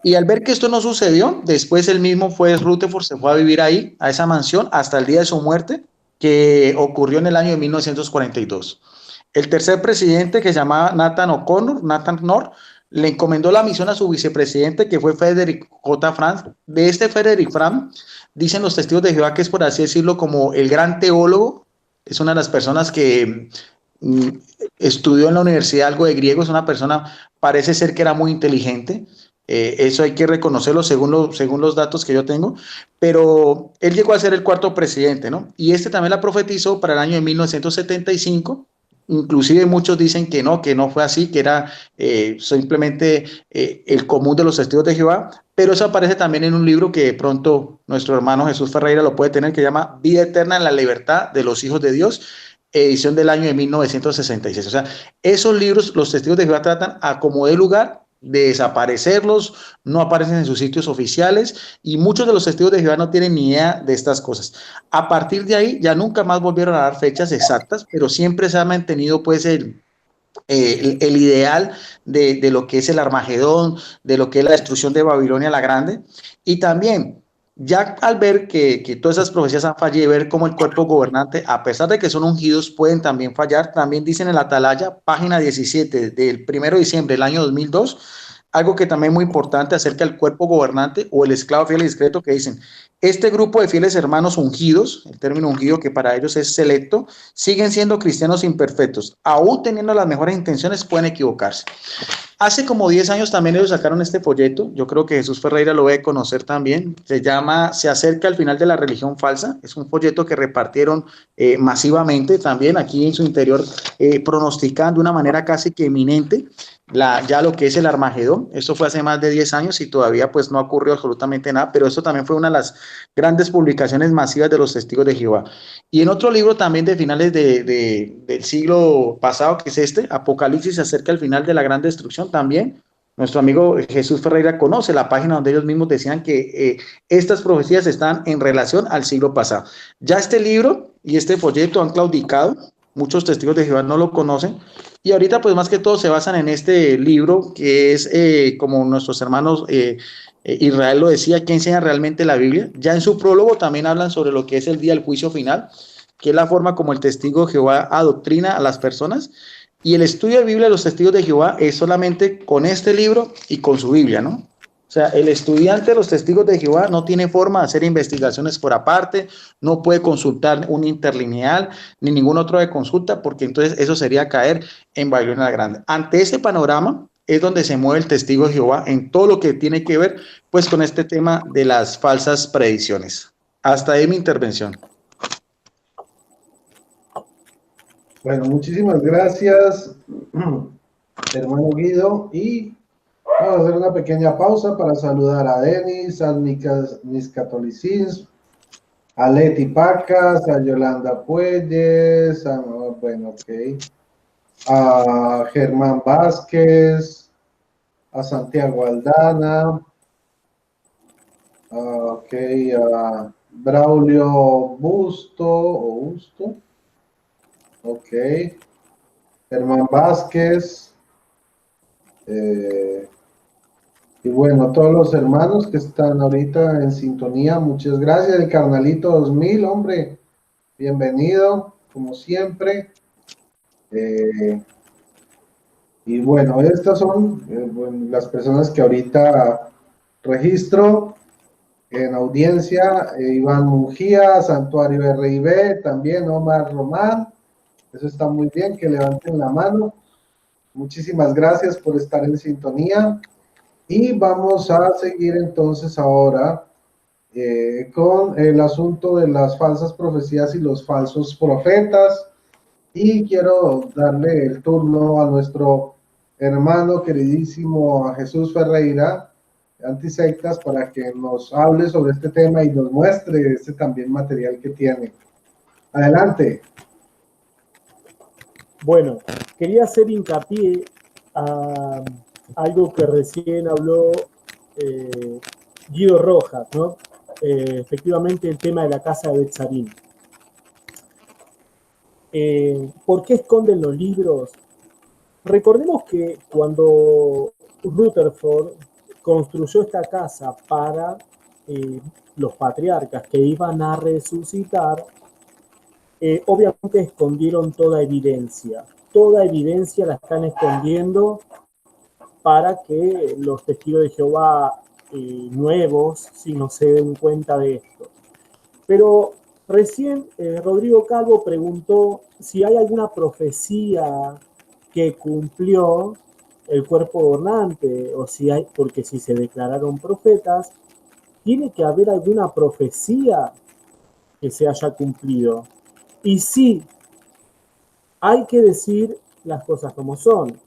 Y al ver que esto no sucedió, después el mismo juez Rutherford se fue a vivir ahí, a esa mansión, hasta el día de su muerte, que ocurrió en el año de 1942. El tercer presidente, que se llamaba Nathan Knorr, le encomendó la misión a su vicepresidente, que fue Frederick J. Franz. De este Frederick Franz, dicen los testigos de Jehová que es, por así decirlo, como el gran teólogo. Es una de las personas que estudió en la universidad algo de griego, es una persona, parece ser que era muy inteligente. Eso hay que reconocerlo según los datos que yo tengo, pero él llegó a ser el cuarto presidente, ¿no? Y este también la profetizó para el año de 1975, inclusive muchos dicen que no fue así, que era simplemente el común de los testigos de Jehová, pero eso aparece también en un libro que de pronto nuestro hermano Jesús Ferreira lo puede tener, que llama Vida Eterna en la Libertad de los Hijos de Dios, edición del año de 1966. O sea, esos libros los testigos de Jehová tratan a como dé lugar de desaparecerlos, no aparecen en sus sitios oficiales y muchos de los testigos de Jehová no tienen ni idea de estas cosas. A partir de ahí ya nunca más volvieron a dar fechas exactas, pero siempre se ha mantenido pues el ideal de lo que es el Armagedón, de lo que es la destrucción de Babilonia la Grande. Y también, ya al ver que todas esas profecías han fallado y ver cómo el cuerpo gobernante, a pesar de que son ungidos, pueden también fallar, también dicen en la Atalaya, página 17, del 1 de diciembre del año 2002, algo que también es muy importante acerca del cuerpo gobernante o el esclavo fiel y discreto, que dicen, este grupo de fieles hermanos ungidos, el término ungido que para ellos es selecto, siguen siendo cristianos imperfectos, aún teniendo las mejores intenciones pueden equivocarse. Hace como 10 años también ellos sacaron este folleto, yo creo que Jesús Ferreira lo debe conocer también, se llama Se acerca al final de la religión falsa, es un folleto que repartieron masivamente también aquí en su interior, pronosticando de una manera casi que eminente ya lo que es el Armagedón. Esto fue hace más de 10 años y todavía pues no ocurrió absolutamente nada, pero esto también fue una de las grandes publicaciones masivas de los testigos de Jehová. Y en otro libro también de finales del siglo pasado, que es este, Apocalipsis, acerca del final de la gran destrucción también, nuestro amigo Jesús Ferreira conoce la página donde ellos mismos decían que estas profecías están en relación al siglo pasado. Ya este libro y este folleto han claudicado, muchos testigos de Jehová no lo conocen, y ahorita pues más que todo se basan en este libro que es como nuestros hermanos Israel lo decía, que enseña realmente la Biblia. Ya en su prólogo también hablan sobre lo que es el día del juicio final, que es la forma como el testigo de Jehová adoctrina a las personas. Y el estudio de Biblia de los testigos de Jehová es solamente con este libro y con su Biblia, ¿no? O sea, el estudiante de los testigos de Jehová no tiene forma de hacer investigaciones por aparte, no puede consultar un interlineal ni ningún otro de consulta, porque entonces eso sería caer en Babilonia la Grande. Ante ese panorama es donde se mueve el testigo de Jehová en todo lo que tiene que ver pues con este tema de las falsas predicciones. Hasta ahí mi intervención. Bueno, muchísimas gracias, hermano Guido, y vamos a hacer una pequeña pausa para saludar a Denis, a Mis Catolicismo, a Leti Pacas, a Yolanda Puelles, a Germán Vázquez, a Santiago Aldana, a Braulio Busto, Germán Vázquez, y bueno, todos los hermanos que están ahorita en sintonía, muchas gracias. El Carnalito 2000, hombre, bienvenido, como siempre. Y bueno, estas son las personas que ahorita registro en audiencia. Iván Mungía, Santuario RIB, también Omar Román. Eso está muy bien, que levanten la mano. Muchísimas gracias por estar en sintonía. Y vamos a seguir entonces ahora con el asunto de las falsas profecías y los falsos profetas. Y quiero darle el turno a nuestro hermano queridísimo a Jesús Ferreira, Antisectas, para que nos hable sobre este tema y nos muestre este también material que tiene. Adelante. Bueno, quería hacer hincapié a algo que recién habló Guido Rojas, ¿no? Efectivamente, el tema de la casa de Betzarín. ¿Por qué esconden los libros? Recordemos que cuando Rutherford construyó esta casa para los patriarcas que iban a resucitar, obviamente escondieron toda evidencia. Toda evidencia la están escondiendo para que los testigos de Jehová nuevos si no se den cuenta de esto. Pero recién Rodrigo Calvo preguntó si hay alguna profecía que cumplió el cuerpo gobernante, o si hay, porque si se declararon profetas, tiene que haber alguna profecía que se haya cumplido. Y sí, hay que decir las cosas como son.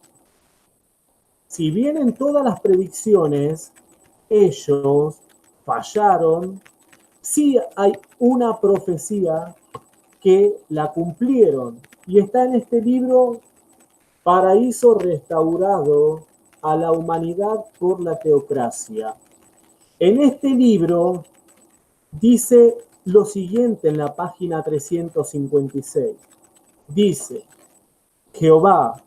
Si bien en todas las predicciones ellos fallaron, sí hay una profecía que la cumplieron. Y está en este libro, Paraíso restaurado a la humanidad por la teocracia. En este libro dice lo siguiente en la página 356. Dice: Jehová,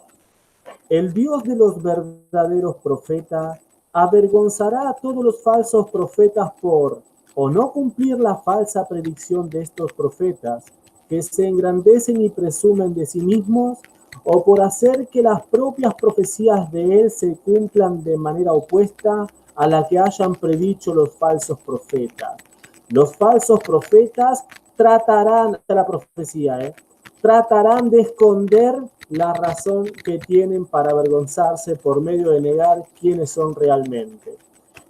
el Dios de los verdaderos profetas, avergonzará a todos los falsos profetas por o no cumplir la falsa predicción de estos profetas, que se engrandecen y presumen de sí mismos, o por hacer que las propias profecías de él se cumplan de manera opuesta a la que hayan predicho los falsos profetas. Los falsos profetas tratarán, la profecía, tratarán de esconder la razón que tienen para avergonzarse por medio de negar quiénes son realmente.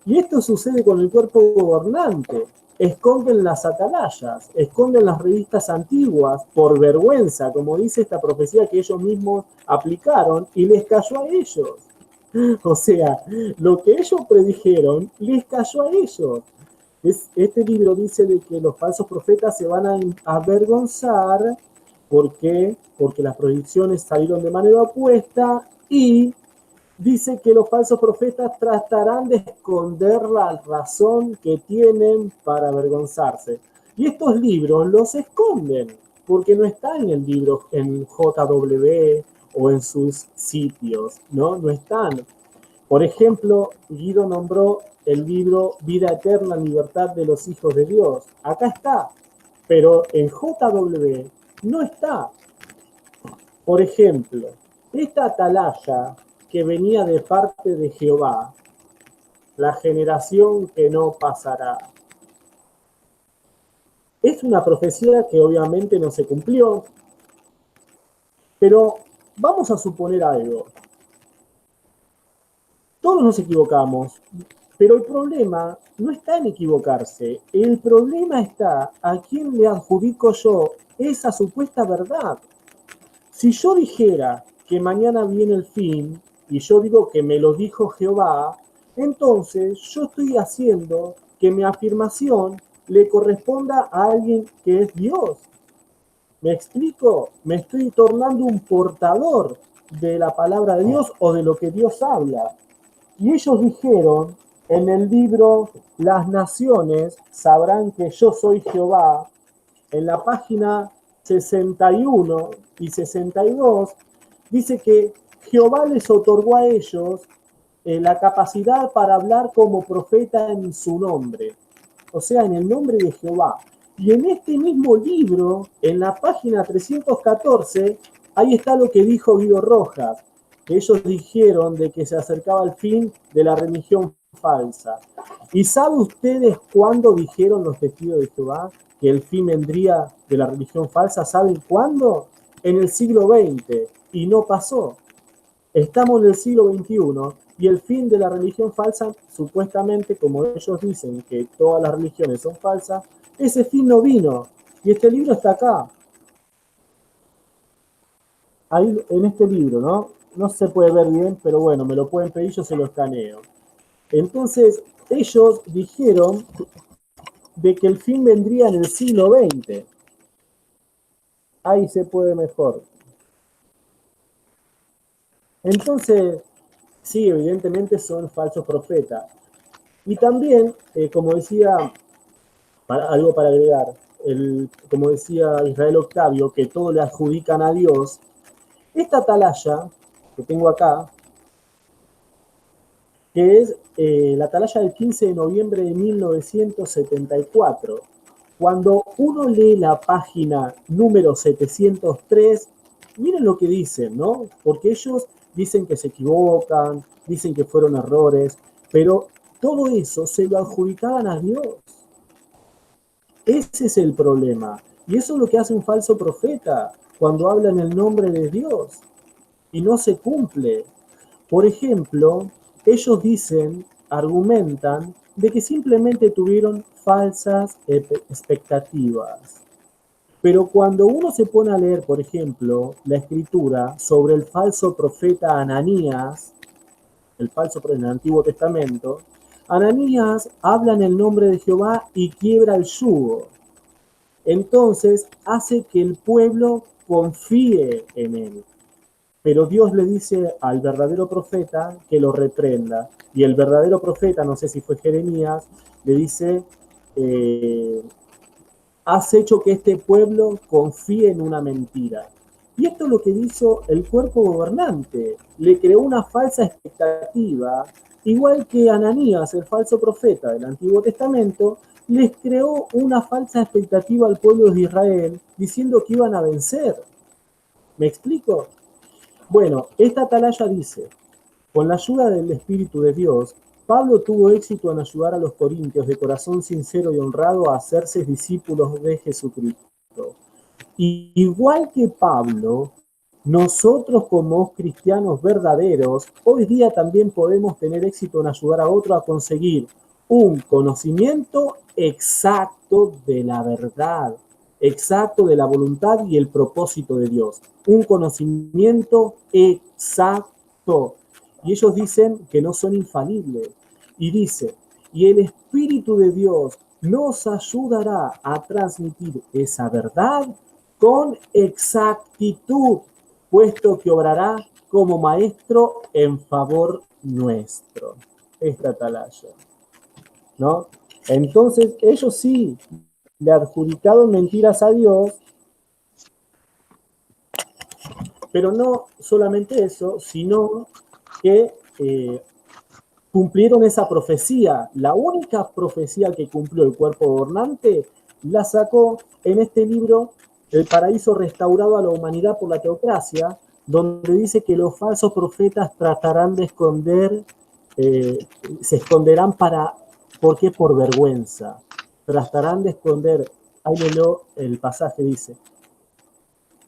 Y esto sucede con el cuerpo gobernante. Esconden las atalayas, esconden las revistas antiguas por vergüenza, como dice esta profecía que ellos mismos aplicaron y les cayó a ellos. O sea, lo que ellos predijeron les cayó a ellos. Este libro dice de que los falsos profetas se van a avergonzar. ¿Por qué? Porque las predicciones salieron de manera opuesta y dice que los falsos profetas tratarán de esconder la razón que tienen para avergonzarse. Y estos libros los esconden, porque no están en el libro, en JW o en sus sitios, ¿no? No están. Por ejemplo, Guido nombró el libro Vida Eterna, Libertad de los Hijos de Dios. Acá está, pero en JW no está. Por ejemplo, esta atalaya que venía de parte de Jehová, la generación que no pasará. Es una profecía que obviamente no se cumplió, pero vamos a suponer algo. Todos nos equivocamos, pero el problema no está en equivocarse. El problema está a quién le adjudico yo esa supuesta verdad. Si yo dijera que mañana viene el fin, y yo digo que me lo dijo Jehová, entonces yo estoy haciendo que mi afirmación le corresponda a alguien que es Dios. ¿Me explico? Me estoy tornando un portador de la palabra de Dios o de lo que Dios habla. Y ellos dijeron en el libro Las Naciones sabrán que yo soy Jehová, en la página 61 y 62, dice que Jehová les otorgó a ellos la capacidad para hablar como profeta en su nombre, o sea, en el nombre de Jehová. Y en este mismo libro, en la página 314, ahí está lo que dijo Guido Rojas, que ellos dijeron de que se acercaba el fin de la religión falsa. ¿Y saben ustedes cuándo dijeron los testigos de Jehová que el fin vendría de la religión falsa? ¿Saben cuándo? En el siglo XX, y no pasó. Estamos en el siglo XXI y el fin de la religión falsa, supuestamente, como ellos dicen que todas las religiones son falsas, ese fin no vino. Y este libro está acá. Ahí en este libro, ¿no? No se puede ver bien, pero bueno, me lo pueden pedir, yo se lo escaneo. Entonces, ellos dijeron de que el fin vendría en el siglo XX. Ahí se puede mejor. Entonces, sí, evidentemente son falsos profetas. Y también, como decía, algo para agregar, como decía Israel Octavio, que todo le adjudican a Dios, esta atalaya que tengo acá, que es la atalaya del 15 de noviembre de 1974, cuando uno lee la página número 703, miren lo que dicen, ¿no? Porque ellos dicen que se equivocan, dicen que fueron errores, pero todo eso se lo adjudicaban a Dios. Ese es el problema. Y eso es lo que hace un falso profeta cuando habla en el nombre de Dios y no se cumple. Por ejemplo, ellos dicen, argumentan, de que simplemente tuvieron falsas expectativas. Pero cuando uno se pone a leer, por ejemplo, la escritura sobre el falso profeta Ananías, el falso profeta en el Antiguo Testamento, Ananías habla en el nombre de Jehová y quiebra el yugo. Entonces hace que el pueblo confíe en él. Pero Dios le dice al verdadero profeta que lo reprenda. Y el verdadero profeta, no sé si fue Jeremías, le dice, has hecho que este pueblo confíe en una mentira. Y esto es lo que hizo el cuerpo gobernante. Le creó una falsa expectativa, igual que Ananías, el falso profeta del Antiguo Testamento, les creó una falsa expectativa al pueblo de Israel, diciendo que iban a vencer. ¿Me explico? Bueno, esta atalaya dice, con la ayuda del Espíritu de Dios, Pablo tuvo éxito en ayudar a los corintios de corazón sincero y honrado a hacerse discípulos de Jesucristo. Y igual que Pablo, nosotros como cristianos verdaderos, hoy día también podemos tener éxito en ayudar a otro a conseguir un conocimiento exacto de la verdad, exacto de la voluntad y el propósito de Dios. Un conocimiento exacto. Y ellos dicen que no son infalibles. Y dice, y el Espíritu de Dios nos ayudará a transmitir esa verdad con exactitud, puesto que obrará como maestro en favor nuestro. Esta atalaya, ¿no? Entonces, ellos sí le adjudicaron mentiras a Dios, pero no solamente eso, sino que cumplieron esa profecía. La única profecía que cumplió el cuerpo gobernante la sacó en este libro, El paraíso restaurado a la humanidad por la teocracia, donde dice que los falsos profetas tratarán de esconder, se esconderán ¿por qué? Por vergüenza. Tratarán de esconder, ahí leo el pasaje, dice,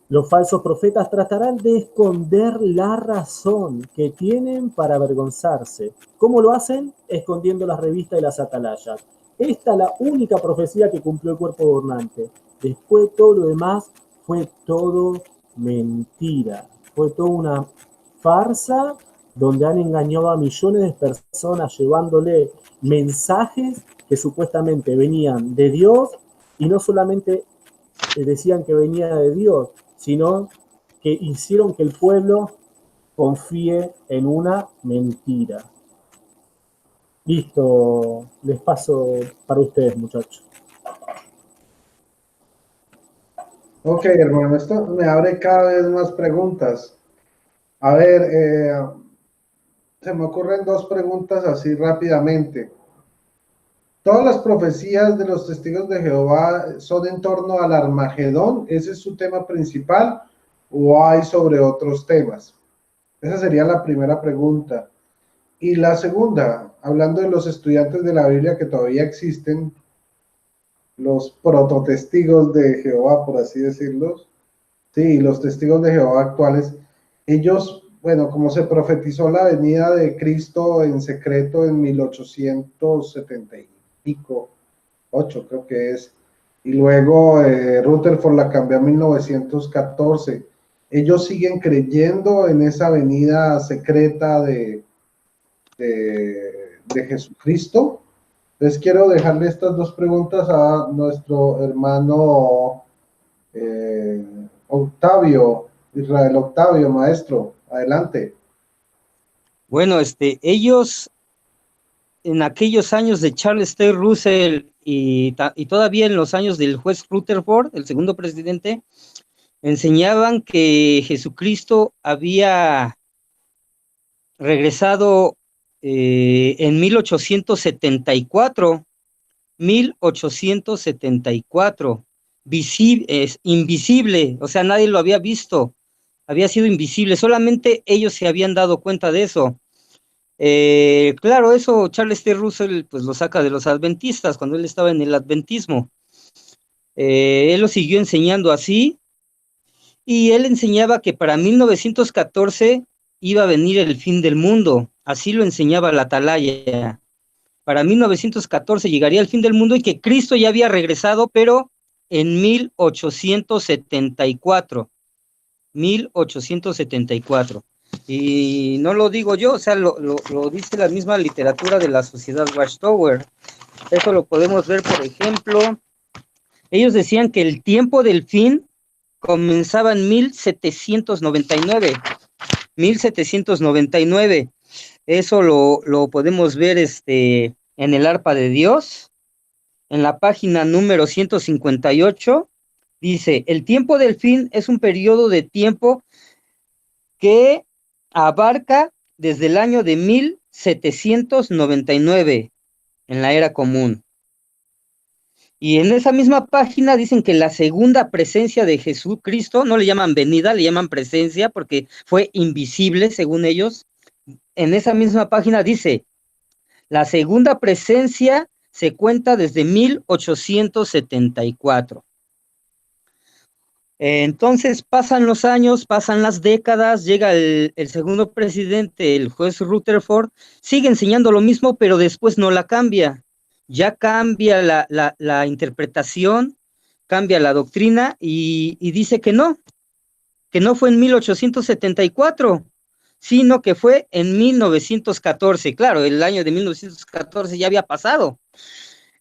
los falsos profetas tratarán de esconder la razón que tienen para avergonzarse. ¿Cómo lo hacen? Escondiendo las revistas y las atalayas. Esta es la única profecía que cumplió el cuerpo gobernante. Después todo lo demás fue todo mentira. Fue toda una farsa donde han engañado a millones de personas llevándole mensajes que supuestamente venían de Dios y no solamente decían que venía de Dios, sino que hicieron que el pueblo confíe en una mentira. Listo, les paso para ustedes, muchachos. Ok, hermano, esto me abre cada vez más preguntas. A ver, se me ocurren dos preguntas así rápidamente. ¿Todas las profecías de los testigos de Jehová son en torno al Armagedón? ¿Ese es su tema principal o hay sobre otros temas? Esa sería la primera pregunta. Y la segunda, hablando de los estudiantes de la Biblia que todavía existen, los prototestigos de Jehová, por así decirlo, sí, los testigos de Jehová actuales, ellos, bueno, como se profetizó la venida de Cristo en secreto en 1870 y pico, 8 creo que es, y luego Rutherford la cambió a 1914. Ellos siguen creyendo en esa venida secreta de Jesucristo. Entonces quiero dejarle estas dos preguntas a nuestro hermano Octavio, Israel Octavio, maestro. Adelante. Bueno, ellos en aquellos años de Charles T. Russell y todavía en los años del juez Rutherford, el segundo presidente, enseñaban que Jesucristo había regresado en 1874, invisible, o sea, nadie lo había visto, había sido invisible, solamente ellos se habían dado cuenta de eso. Claro, eso Charles T. Russell pues lo saca de los adventistas cuando él estaba en el adventismo. Él lo siguió enseñando así, y él enseñaba que para 1914 iba a venir el fin del mundo, así lo enseñaba la atalaya. Para 1914 llegaría el fin del mundo y que Cristo ya había regresado, pero en 1874. Y no lo digo yo, o sea, lo dice la misma literatura de la Sociedad Watchtower. Eso lo podemos ver, por ejemplo, ellos decían que el tiempo del fin comenzaba en 1799. Eso lo podemos ver en el Arpa de Dios, en la página número 158, dice, el tiempo del fin es un periodo de tiempo que abarca desde el año de 1799 en la era común. Y en esa misma página dicen que la segunda presencia de Jesucristo, no le llaman venida, le llaman presencia porque fue invisible según ellos. En esa misma página dice, la segunda presencia se cuenta desde 1874. Entonces pasan los años, pasan las décadas, llega el segundo presidente, el juez Rutherford, sigue enseñando lo mismo, pero después no la cambia. Ya cambia la interpretación, cambia la doctrina y dice que no fue en 1874, sino que fue en 1914. Claro, el año de 1914 ya había pasado.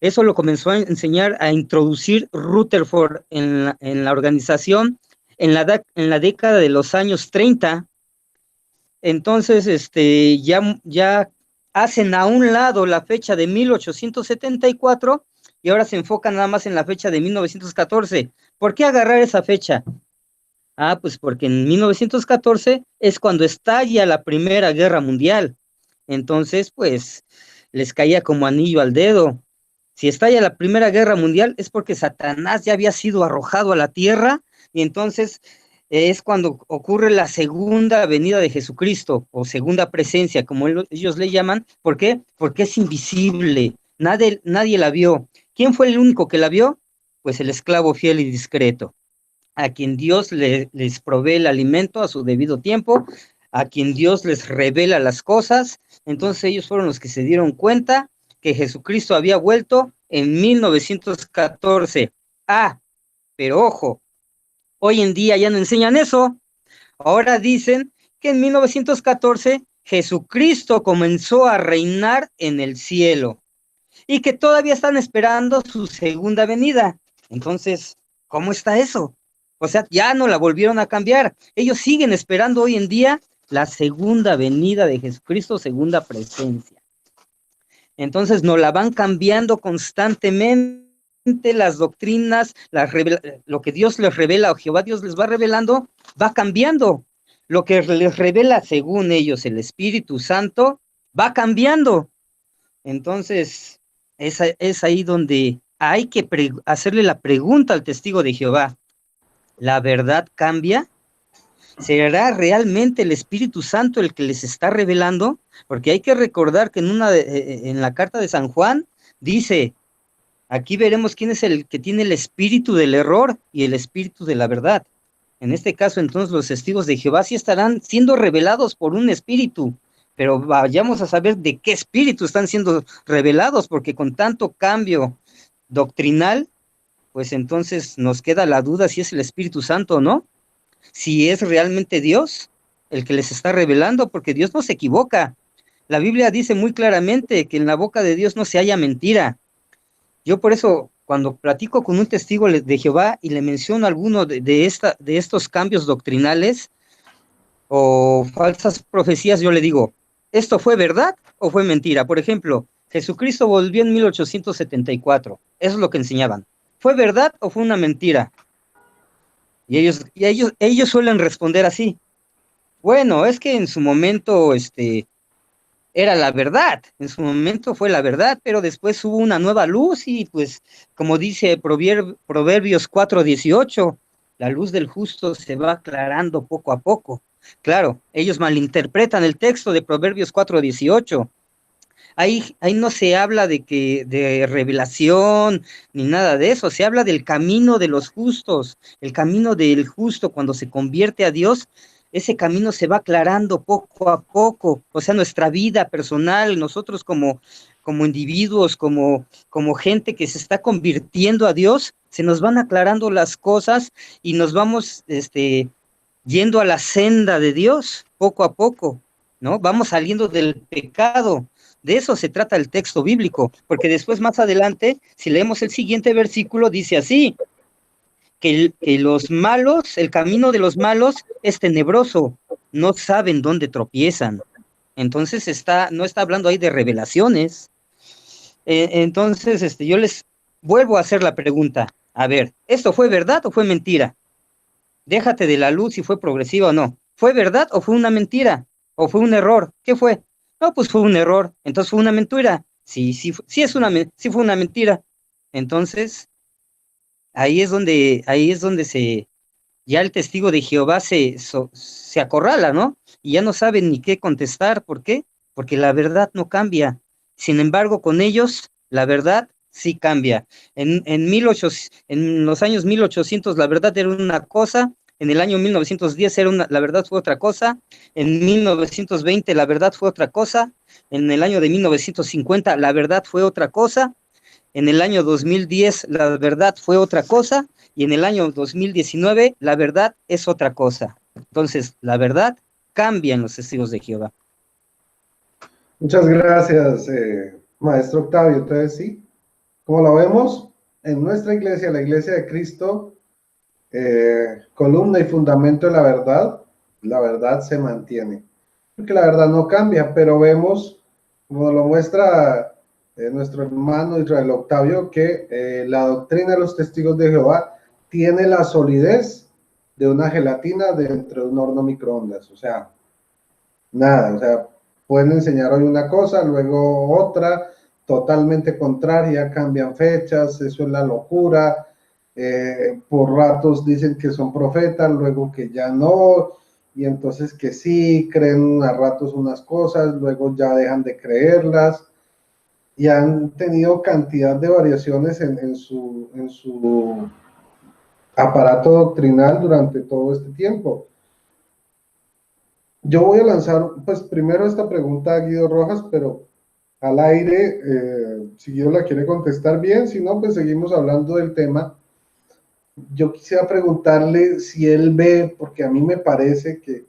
Eso lo comenzó a enseñar, a introducir Rutherford en la organización en la década de los años 30. Entonces, ya hacen a un lado la fecha de 1874 y ahora se enfocan nada más en la fecha de 1914. ¿Por qué agarrar esa fecha? Pues porque en 1914 es cuando estalla la Primera Guerra Mundial. Entonces, pues, les caía como anillo al dedo. Si estalla la Primera Guerra Mundial es porque Satanás ya había sido arrojado a la tierra y entonces es cuando ocurre la segunda venida de Jesucristo o segunda presencia, como ellos le llaman. ¿Por qué? Porque es invisible, nadie la vio. ¿Quién fue el único que la vio? Pues el esclavo fiel y discreto, a quien Dios les provee el alimento a su debido tiempo, a quien Dios les revela las cosas. Entonces ellos fueron los que se dieron cuenta que Jesucristo había vuelto en 1914. Pero ojo, hoy en día ya no enseñan eso. Ahora dicen que en 1914 Jesucristo comenzó a reinar en el cielo y que todavía están esperando su segunda venida. Entonces, ¿cómo está eso? O sea, ya no la volvieron a cambiar. Ellos siguen esperando hoy en día la segunda venida de Jesucristo, segunda presencia. Entonces nos la van cambiando constantemente las doctrinas, lo que Dios les revela o Jehová Dios les va revelando, va cambiando. Lo que les revela según ellos el Espíritu Santo va cambiando. Entonces es ahí donde hay que hacerle la pregunta al testigo de Jehová. ¿La verdad cambia? ¿Será realmente el Espíritu Santo el que les está revelando? Porque hay que recordar que en la carta de San Juan dice, aquí veremos quién es el que tiene el espíritu del error y el espíritu de la verdad. En este caso, entonces, los testigos de Jehová sí estarán siendo revelados por un espíritu, pero vayamos a saber de qué espíritu están siendo revelados, porque con tanto cambio doctrinal, pues entonces nos queda la duda si es el Espíritu Santo o no. Si es realmente Dios el que les está revelando, porque Dios no se equivoca. La Biblia dice muy claramente que en la boca de Dios no se halla mentira. Yo por eso, cuando platico con un testigo de Jehová y le menciono alguno de estos cambios doctrinales o falsas profecías, yo le digo, ¿esto fue verdad o fue mentira? Por ejemplo, Jesucristo volvió en 1874. Eso es lo que enseñaban. ¿Fue verdad o fue una mentira? Y ellos suelen responder así. Bueno, es que en su momento era la verdad, en su momento fue la verdad, pero después hubo una nueva luz y pues, como dice Proverbios 4:18, la luz del justo se va aclarando poco a poco. Claro, ellos malinterpretan el texto de Proverbios 4:18. Ahí no se habla de revelación ni nada de eso, se habla del camino de los justos. El camino del justo cuando se convierte a Dios, ese camino se va aclarando poco a poco. O sea, nuestra vida personal, nosotros como individuos, como gente que se está convirtiendo a Dios, se nos van aclarando las cosas y nos vamos yendo a la senda de Dios poco a poco, ¿no? Vamos saliendo del pecado. De eso se trata el texto bíblico, porque después más adelante, si leemos el siguiente versículo, dice así, que los malos, el camino de los malos es tenebroso, no saben dónde tropiezan. Entonces no está hablando ahí de revelaciones. Entonces yo les vuelvo a hacer la pregunta, a ver, ¿esto fue verdad o fue mentira? Déjate de la luz si fue progresiva o no. ¿Fue verdad o fue una mentira? ¿O fue un error? ¿Qué fue? No, pues fue un error. Entonces fue una mentira. Sí fue una mentira. Entonces, ahí es donde ya el testigo de Jehová se acorrala, ¿no? Y ya no sabe ni qué contestar. ¿Por qué? Porque la verdad no cambia. Sin embargo, con ellos, la verdad sí cambia. En los años 1800 la verdad era una cosa, en el año 1910 la verdad fue otra cosa, en 1920 la verdad fue otra cosa, en el año de 1950 la verdad fue otra cosa, en el año 2010 la verdad fue otra cosa, y en el año 2019 la verdad es otra cosa. Entonces, la verdad cambia en los testigos de Jehová. Muchas gracias, maestro Octavio. Entonces, sí, como lo vemos en nuestra iglesia, la Iglesia de Cristo, columna y fundamento de la verdad se mantiene, porque la verdad no cambia, pero vemos, como lo muestra nuestro hermano Israel Octavio, que la doctrina de los testigos de Jehová tiene la solidez de una gelatina dentro de un horno microondas. O sea, nada, o sea, pueden enseñar hoy una cosa, luego otra, totalmente contraria, cambian fechas, eso es la locura. Por ratos dicen que son profetas, luego que ya no, y entonces que sí, creen a ratos unas cosas, luego ya dejan de creerlas, y han tenido cantidad de variaciones en su aparato doctrinal durante todo este tiempo. Yo voy a lanzar, pues primero esta pregunta a Guido Rojas, pero al aire, si Guido la quiere contestar bien, si no, pues seguimos hablando del tema. Yo quisiera preguntarle si él ve, porque a mí me parece que,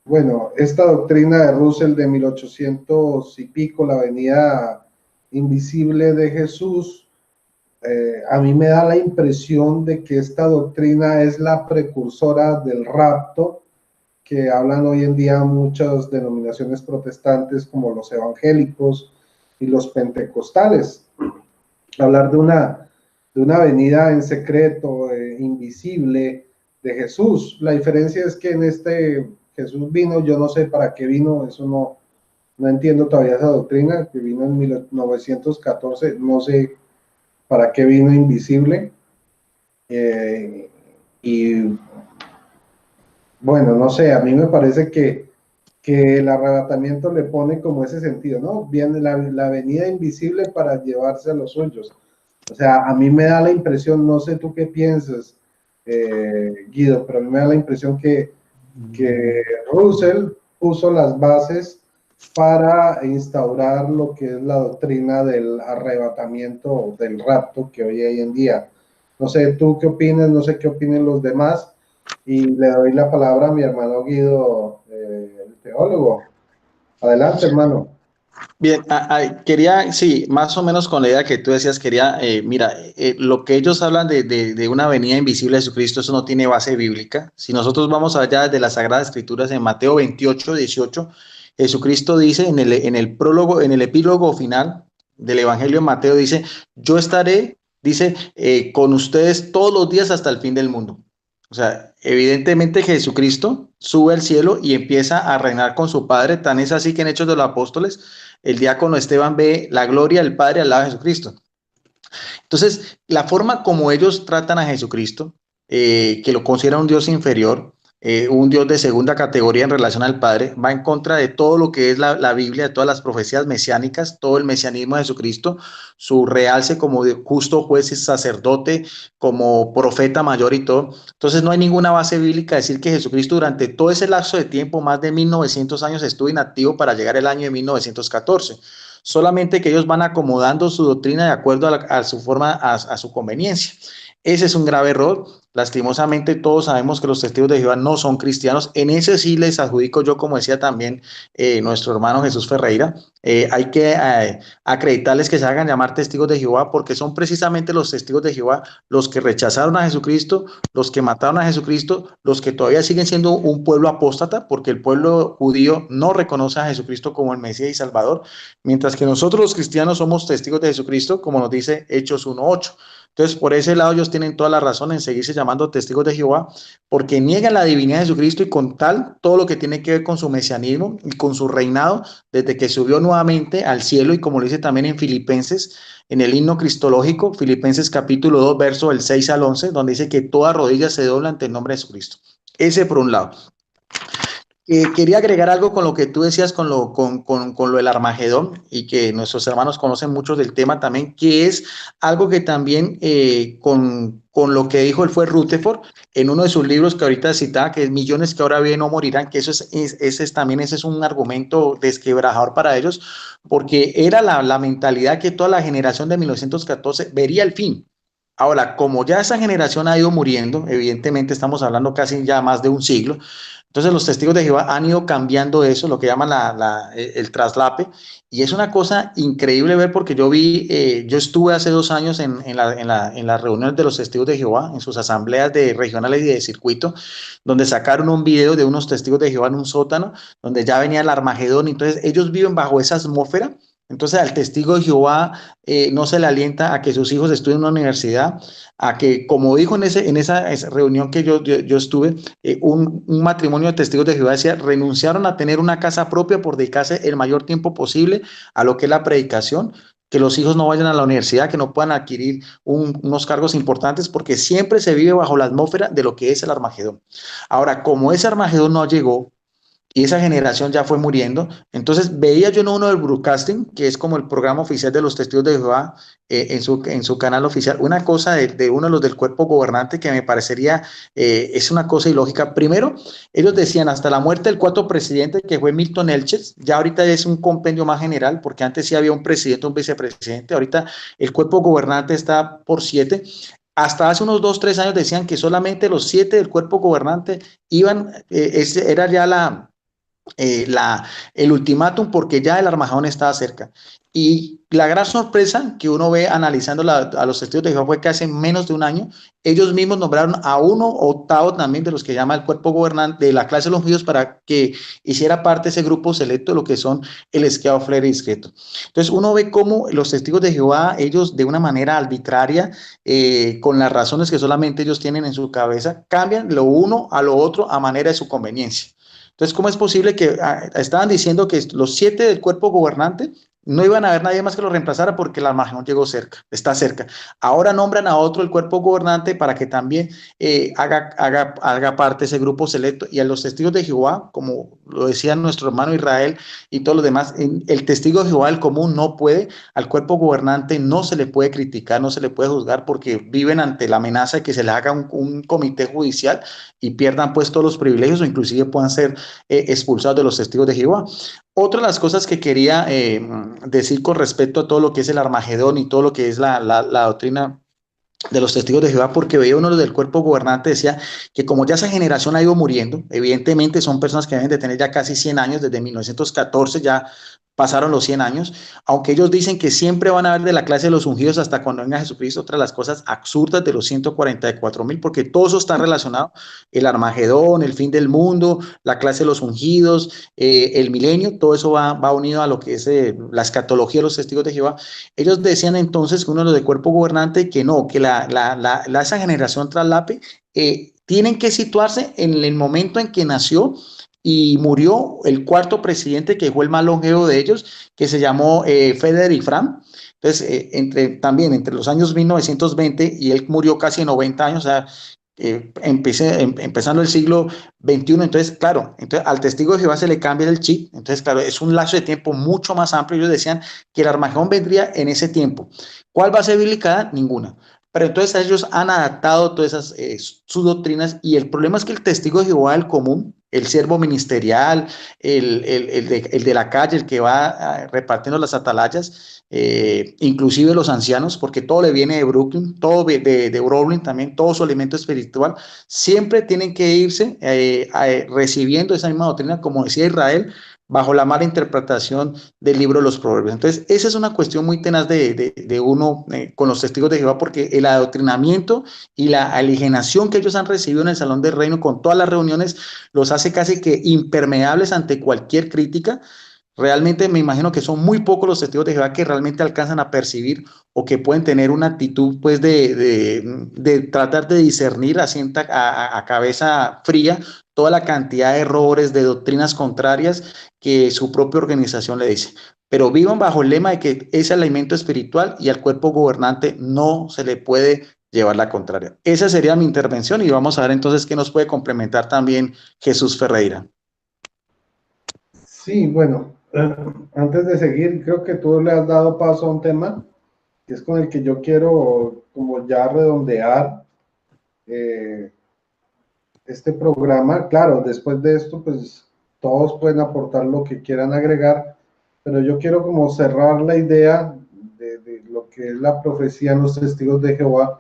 bueno, esta doctrina de Russell de 1800 y pico, la venida invisible de Jesús, a mí me da la impresión de que esta doctrina es la precursora del rapto, que hablan hoy en día muchas denominaciones protestantes como los evangélicos y los pentecostales. Hablar de una venida en secreto, invisible de Jesús. La diferencia es que en este Jesús vino, yo no sé para qué vino, eso no entiendo todavía esa doctrina, que vino en 1914, no sé para qué vino invisible. Y bueno, no sé, a mí me parece que el arrebatamiento le pone como ese sentido, ¿no? Viene la venida invisible para llevarse a los suyos. O sea, a mí me da la impresión, no sé tú qué piensas, Guido, pero a mí me da la impresión que Russell puso las bases para instaurar lo que es la doctrina del arrebatamiento, del rapto que hoy hay en día. No sé tú qué opinas, no sé qué opinen los demás, y le doy la palabra a mi hermano Guido, el teólogo. Adelante, hermano. Bien, quería, sí, más o menos con la idea que tú decías, quería, mira, lo que ellos hablan de una venida invisible de Jesucristo, eso no tiene base bíblica. Si nosotros vamos allá de las Sagradas Escrituras, en Mateo 28, 18, Jesucristo dice en el prólogo, en el epílogo final del Evangelio de Mateo, dice, yo estaré, dice, con ustedes todos los días hasta el fin del mundo. O sea, evidentemente Jesucristo sube al cielo y empieza a reinar con su Padre. Tan es así que en Hechos de los Apóstoles, el diácono Esteban ve la gloria del Padre al lado de Jesucristo. Entonces, la forma como ellos tratan a Jesucristo, que lo consideran un Dios inferior, un Dios de segunda categoría en relación al Padre, va en contra de todo lo que es la Biblia, de todas las profecías mesiánicas, todo el mesianismo de Jesucristo, su realce como justo juez y sacerdote, como profeta mayor y todo. Entonces no hay ninguna base bíblica decir que Jesucristo durante todo ese lapso de tiempo, más de 1900 años, estuvo inactivo para llegar el año de 1914. Solamente que ellos van acomodando su doctrina de acuerdo a su forma, a su conveniencia. Ese es un grave error. Lastimosamente todos sabemos que los testigos de Jehová no son cristianos. En ese sí les adjudico yo, como decía también nuestro hermano Jesús Ferreira, hay que acreditarles que se hagan llamar testigos de Jehová, porque son precisamente los testigos de Jehová los que rechazaron a Jesucristo, los que mataron a Jesucristo, los que todavía siguen siendo un pueblo apóstata, porque el pueblo judío no reconoce a Jesucristo como el Mesías y Salvador, mientras que nosotros los cristianos somos testigos de Jesucristo, como nos dice Hechos 1:8. Entonces, por ese lado, ellos tienen toda la razón en seguirse llamando testigos de Jehová, porque niegan la divinidad de Jesucristo y con tal, todo lo que tiene que ver con su mesianismo y con su reinado, desde que subió nuevamente al cielo, y como lo dice también en Filipenses, en el himno cristológico, Filipenses capítulo 2, verso del 6 al 11, donde dice que toda rodilla se dobla ante el nombre de Jesucristo. Ese por un lado. Quería agregar algo con lo que tú decías con lo del Armagedón, y que nuestros hermanos conocen mucho del tema también, que es algo que también con lo que dijo él fue Rutherford en uno de sus libros que ahorita citaba, que es Millones que ahora viven no morirán, que ese es un argumento desquebrajador para ellos, porque era la mentalidad que toda la generación de 1914 vería el fin. Ahora, como ya esa generación ha ido muriendo, evidentemente estamos hablando casi ya más de un siglo, entonces los testigos de Jehová han ido cambiando eso, lo que llaman el traslape, y es una cosa increíble ver, porque yo estuve hace 2 años en las reuniones de los testigos de Jehová, en sus asambleas regionales y de circuito, donde sacaron un video de unos testigos de Jehová en un sótano, donde ya venía el Armagedón. Entonces ellos viven bajo esa atmósfera. Entonces al testigo de Jehová no se le alienta a que sus hijos estudien en una universidad, a que, como dijo en esa reunión que yo estuve, un matrimonio de testigos de Jehová decía, renunciaron a tener una casa propia por dedicarse el mayor tiempo posible a lo que es la predicación, que los hijos no vayan a la universidad, que no puedan adquirir unos cargos importantes, porque siempre se vive bajo la atmósfera de lo que es el Armagedón. Ahora, como ese Armagedón no llegó, y esa generación ya fue muriendo, entonces veía yo en uno del broadcasting, que es como el programa oficial de los testigos de Jehová, en su canal oficial, una cosa de uno de los del cuerpo gobernante que me parecería, es una cosa ilógica. Primero, ellos decían hasta la muerte del cuarto presidente, que fue Milton Elches, ya ahorita es un compendio más general, porque antes sí había un presidente, un vicepresidente, ahorita el cuerpo gobernante está por 7. Hasta hace unos 2, 3 años decían que solamente los 7 del cuerpo gobernante iban, era ya el ultimátum, porque ya el Armagedón estaba cerca. Y la gran sorpresa que uno ve analizando a los testigos de Jehová fue que hace menos de un año ellos mismos nombraron a uno octavo también de los que llama el cuerpo gobernante de la clase de los ungidos, para que hiciera parte de ese grupo selecto de lo que son el esclavo, flere y discreto. Entonces uno ve cómo los testigos de Jehová, ellos de una manera arbitraria, con las razones que solamente ellos tienen en su cabeza, cambian lo uno a lo otro a manera de su conveniencia. Entonces, ¿cómo es posible que estaban diciendo que los 7 del cuerpo gobernante no iban a haber nadie más que lo reemplazara porque el Armagedón llegó cerca, está cerca? Ahora nombran a otro el cuerpo gobernante para que también haga parte de ese grupo selecto. Y a los testigos de Jehová, como lo decía nuestro hermano Israel y todos los demás, el testigo de Jehová, el común, no puede, al cuerpo gobernante no se le puede criticar, no se le puede juzgar, porque viven ante la amenaza de que se les haga un comité judicial y pierdan pues todos los privilegios, o inclusive puedan ser expulsados de los testigos de Jehová. Otra de las cosas que quería decir con respecto a todo lo que es el Armagedón y todo lo que es la doctrina de los testigos de Jehová, porque veía uno del cuerpo gobernante, decía que como ya esa generación ha ido muriendo, evidentemente son personas que deben de tener ya casi 100 años, desde 1914 ya pasaron los 100 años, aunque ellos dicen que siempre van a haber de la clase de los ungidos hasta cuando venga Jesucristo. Otra de las cosas absurdas de los 144,000, porque todo eso está relacionado, el Armagedón, el fin del mundo, la clase de los ungidos, el milenio, todo eso va unido a lo que es la escatología de los testigos de Jehová. Ellos decían entonces que uno de los de cuerpo gobernante, que no, que esa generación traslape tienen que situarse en el momento en que nació y murió el cuarto presidente, que fue el más longevo de ellos, que se llamó Frederick Frank. Entonces, también entre los años 1920 y él murió casi de 90 años, o sea, empezando el siglo XXI. Entonces, claro, al testigo de Jehová se le cambia el chip. Entonces, claro, es un lazo de tiempo mucho más amplio. Ellos decían que el Armagedón vendría en ese tiempo. ¿Cuál va a ser bíblica? Ninguna. Pero entonces ellos han adaptado todas sus doctrinas, y el problema es que el testigo de Jehová, el común, el siervo ministerial, el de la calle, el que va repartiendo las atalayas, inclusive los ancianos, porque todo le viene de Brooklyn, todo de Brooklyn también, todo su alimento espiritual, siempre tienen que irse recibiendo esa misma doctrina, como decía Israel, bajo la mala interpretación del libro de los Proverbios. Entonces, esa es una cuestión muy tenaz de uno con los testigos de Jehová, porque el adoctrinamiento y la alijenación que ellos han recibido en el Salón del Reino con todas las reuniones los hace casi que impermeables ante cualquier crítica. Realmente me imagino que son muy pocos los testigos de Jehová que realmente alcanzan a percibir o que pueden tener una actitud pues de tratar de discernir a cabeza fría toda la cantidad de errores, de doctrinas contrarias que su propia organización le dice. Pero vivan bajo el lema de que es el alimento espiritual y al cuerpo gobernante no se le puede llevar la contraria. Esa sería mi intervención y vamos a ver entonces qué nos puede complementar también Jesús Ferreira. Sí, bueno, antes de seguir, creo que tú le has dado paso a un tema que es con el que yo quiero como ya redondear este programa. Claro, después de esto, pues todos pueden aportar lo que quieran agregar, pero yo quiero como cerrar la idea de lo que es la profecía en los testigos de Jehová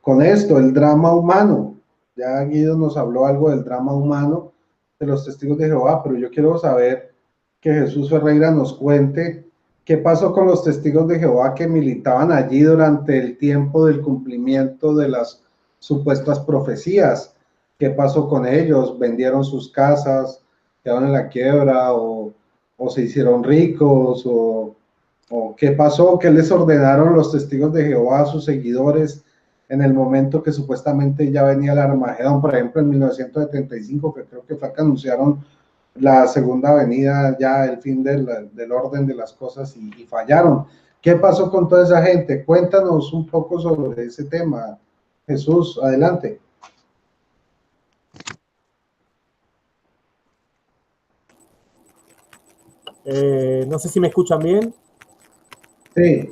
con esto, el drama humano. Ya Guido nos habló algo del drama humano de los testigos de Jehová, pero yo quiero saber que Jesús Ferreira nos cuente qué pasó con los testigos de Jehová que militaban allí durante el tiempo del cumplimiento de las supuestas profecías. ¿Qué pasó con ellos? ¿Vendieron sus casas? ¿Quedaron en la quiebra? ¿O se hicieron ricos? ¿O qué pasó? ¿Qué les ordenaron los testigos de Jehová a sus seguidores en el momento que supuestamente ya venía el Armagedón? Por ejemplo, en 1975, que creo que fue que anunciaron la segunda venida, ya el fin del orden de las cosas y fallaron. ¿Qué pasó con toda esa gente? Cuéntanos un poco sobre ese tema. Jesús, adelante. No sé si me escuchan bien. Sí.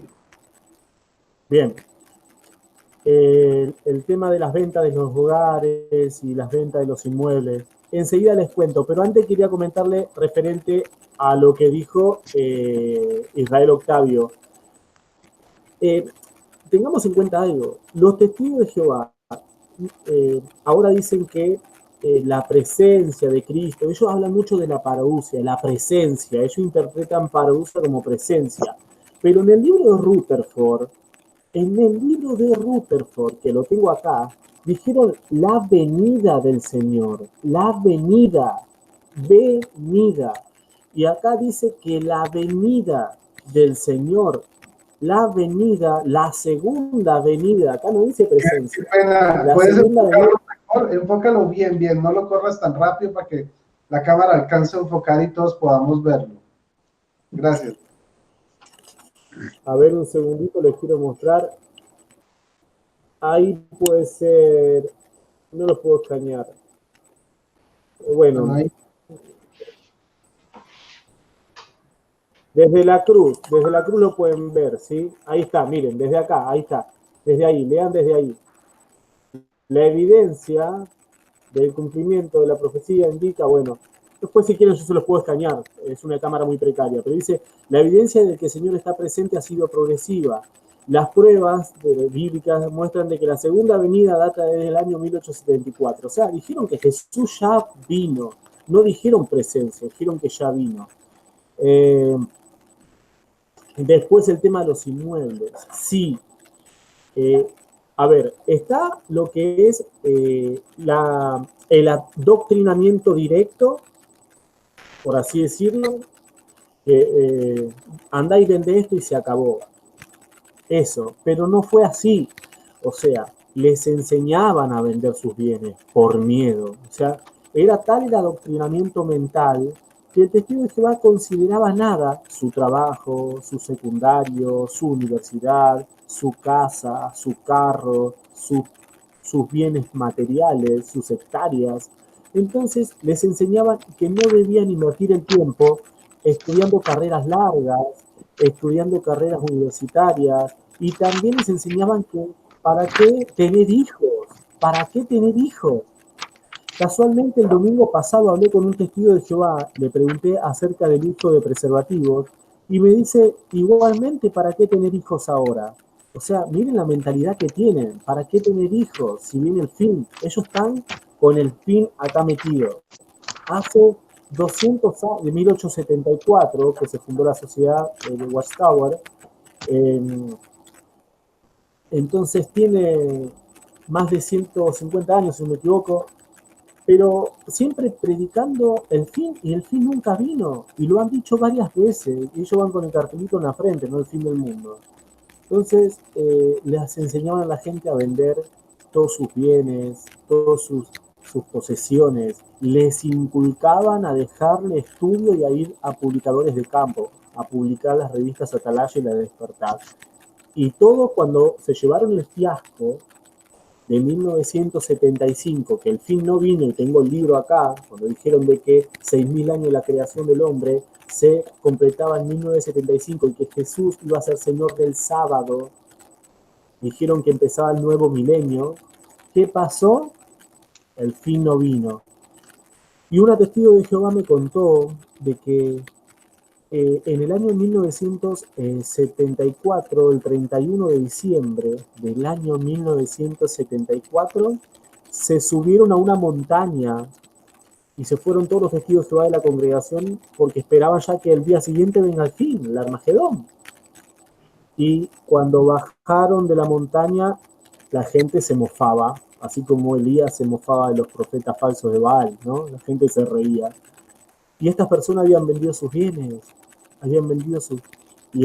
Bien. El tema de las ventas de los hogares y las ventas de los inmuebles. Enseguida les cuento, pero antes quería comentarle referente a lo que dijo Israel Octavio. Tengamos en cuenta algo. Los testigos de Jehová ahora dicen que la presencia de Cristo, ellos hablan mucho de la parousia, la presencia, ellos interpretan parousia como presencia. Pero en el libro de Rutherford, que lo tengo acá, dijeron la venida del Señor, la venida. Y acá dice que la venida del Señor, la venida, la segunda venida, acá no dice presencia. Qué pena. La ¿Puedes segunda enfocarlo venida, mejor? Enfócalo bien, no lo corras tan rápido para que la cámara alcance a enfocar y todos podamos verlo. Gracias. a ver un segundito, les quiero mostrar. Ahí puede ser, no lo puedo escanear. Bueno, Ahí. desde la cruz lo pueden ver, ¿sí? Ahí está, miren, desde acá, ahí está. Desde ahí, lean desde ahí. La evidencia del cumplimiento de la profecía indica, bueno, después si quieren yo se los puedo escanear, es una cámara muy precaria, pero dice, la evidencia de que el Señor está presente ha sido progresiva. Las pruebas bíblicas muestran de que la segunda venida data desde el año 1874. O sea, dijeron que Jesús ya vino, no dijeron presencia, dijeron que ya vino. Después el tema de los inmuebles. Sí. A ver, está lo que es el adoctrinamiento directo, por así decirlo, andá y vende esto y se acabó. Eso, pero no fue así. O sea, les enseñaban a vender sus bienes por miedo. O sea, era tal el adoctrinamiento mental que el testigo de Jehová consideraba nada, su trabajo, su secundario, su universidad, su casa, su carro, sus bienes materiales, sus hectáreas. Entonces les enseñaban que no debían invertir el tiempo estudiando carreras largas, estudiando carreras universitarias, y también les enseñaban que para qué tener hijos. Casualmente el domingo pasado hablé con un testigo de Jehová, le pregunté acerca del uso de preservativos y me dice, igualmente, ¿para qué tener hijos ahora? O sea, miren la mentalidad que tienen, ¿para qué tener hijos? Si viene el fin, ellos están con el fin acá metido. Hace 200 años, de 1874, que se fundó la sociedad de Watchtower, entonces tiene más de 150 años, si no me equivoco. pero siempre predicando el fin, y el fin nunca vino, y lo han dicho varias veces, y ellos van con el cartelito en la frente, no el fin del mundo. Entonces, les enseñaban a la gente a vender todos sus bienes, todas sus posesiones, les inculcaban a dejarle estudio y a ir a publicadores de campo, a publicar las revistas Atalaya y La Despertar. Y todo cuando se llevaron el fiasco de 1975, que el fin no vino, y tengo el libro acá, cuando dijeron de que 6.000 años de la creación del hombre se completaba en 1975 y que Jesús iba a ser Señor del sábado, dijeron que empezaba el nuevo milenio. ¿Qué pasó? El fin no vino. Y una testigo de Jehová me contó de que en el año 1974, el 31 de diciembre del año 1974, se subieron a una montaña y se fueron todos los testigos de Jehová de la congregación porque esperaban ya que el día siguiente venga el fin, el Armagedón. Y cuando bajaron de la montaña, la gente se mofaba, así como Elías se mofaba de los profetas falsos de Baal, ¿no? La gente se reía. Y estas personas habían vendido sus bienes, Y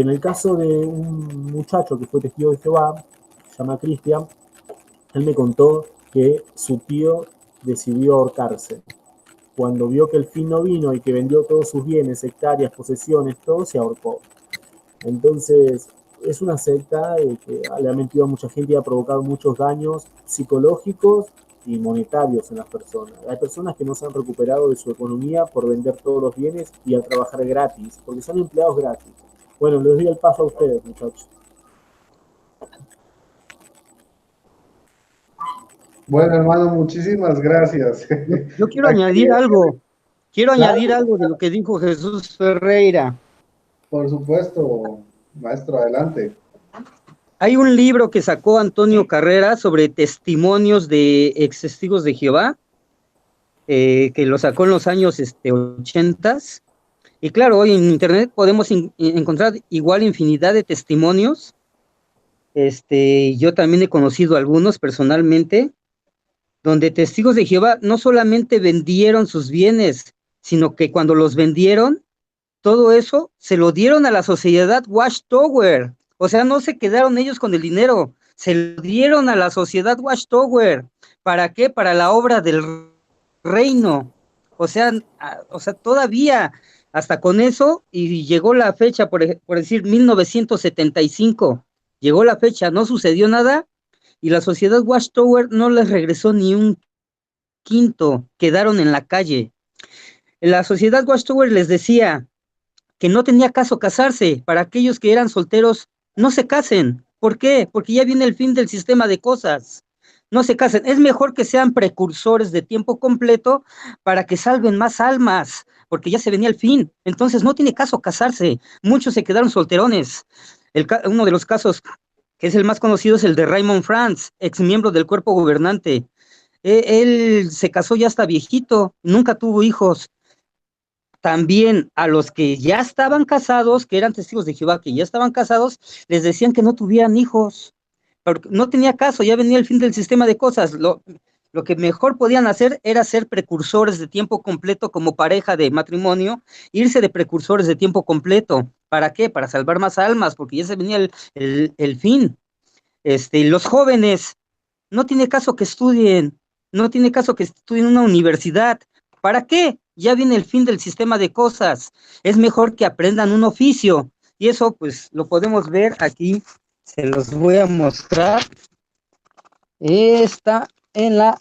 en el caso de un muchacho que fue testigo de Jehová, se llama Cristian, él me contó que su tío decidió ahorcarse. Cuando vio que el fin no vino y que vendió todos sus bienes, hectáreas, posesiones, todo, se ahorcó. Entonces, es una secta que le ha mentido a mucha gente y ha provocado muchos daños psicológicos y monetarios en las personas. Hay personas que no se han recuperado de su economía por vender todos los bienes y a trabajar gratis, porque son empleados gratis. Bueno, les doy el paso a ustedes, muchachos. Bueno, hermano, muchísimas gracias. Yo quiero Aquí, añadir algo. Quiero claro, añadir algo de lo que dijo Jesús Ferreira. por supuesto, maestro, adelante. Hay un libro que sacó Antonio Carrera sobre testimonios de ex testigos de Jehová, que lo sacó en los años 80. Y claro, hoy en internet podemos encontrar igual infinidad de testimonios. Yo también he conocido algunos personalmente, donde testigos de Jehová no solamente vendieron sus bienes, sino que cuando los vendieron, todo eso se lo dieron a la sociedad Watchtower. O sea, no se quedaron ellos con el dinero, se lo dieron a la sociedad Watchtower. ¿Para qué? Para la obra del reino. O sea, todavía hasta con eso, y llegó la fecha, por decir, 1975, llegó la fecha, no sucedió nada, y la sociedad Watchtower no les regresó ni un quinto, quedaron en la calle. La sociedad Watchtower les decía que no tenía caso casarse, para aquellos que eran solteros, no se casen. ¿Por qué? Porque ya viene el fin del sistema de cosas. No se casen, es mejor que sean precursores de tiempo completo para que salven más almas, porque ya se venía el fin. Entonces no tiene caso casarse, muchos se quedaron solterones. Uno de los casos que es el más conocido es el de Raymond Franz, ex miembro del cuerpo gobernante. Él se casó ya hasta viejito, nunca tuvo hijos. También a los que ya estaban casados, que eran testigos de Jehová, que ya estaban casados, les decían que no tuvieran hijos, porque no tenía caso, ya venía el fin del sistema de cosas. Lo que mejor podían hacer era ser precursores de tiempo completo como pareja de matrimonio, irse de precursores de tiempo completo. ¿Para qué? Para salvar más almas, porque ya se venía el fin. Los jóvenes, no tiene caso que estudien, no tiene caso que estudien en una universidad. ¿Para qué? Ya viene el fin del sistema de cosas. Es mejor que aprendan un oficio. Y eso, pues, lo podemos ver aquí. Se los voy a mostrar. Está en la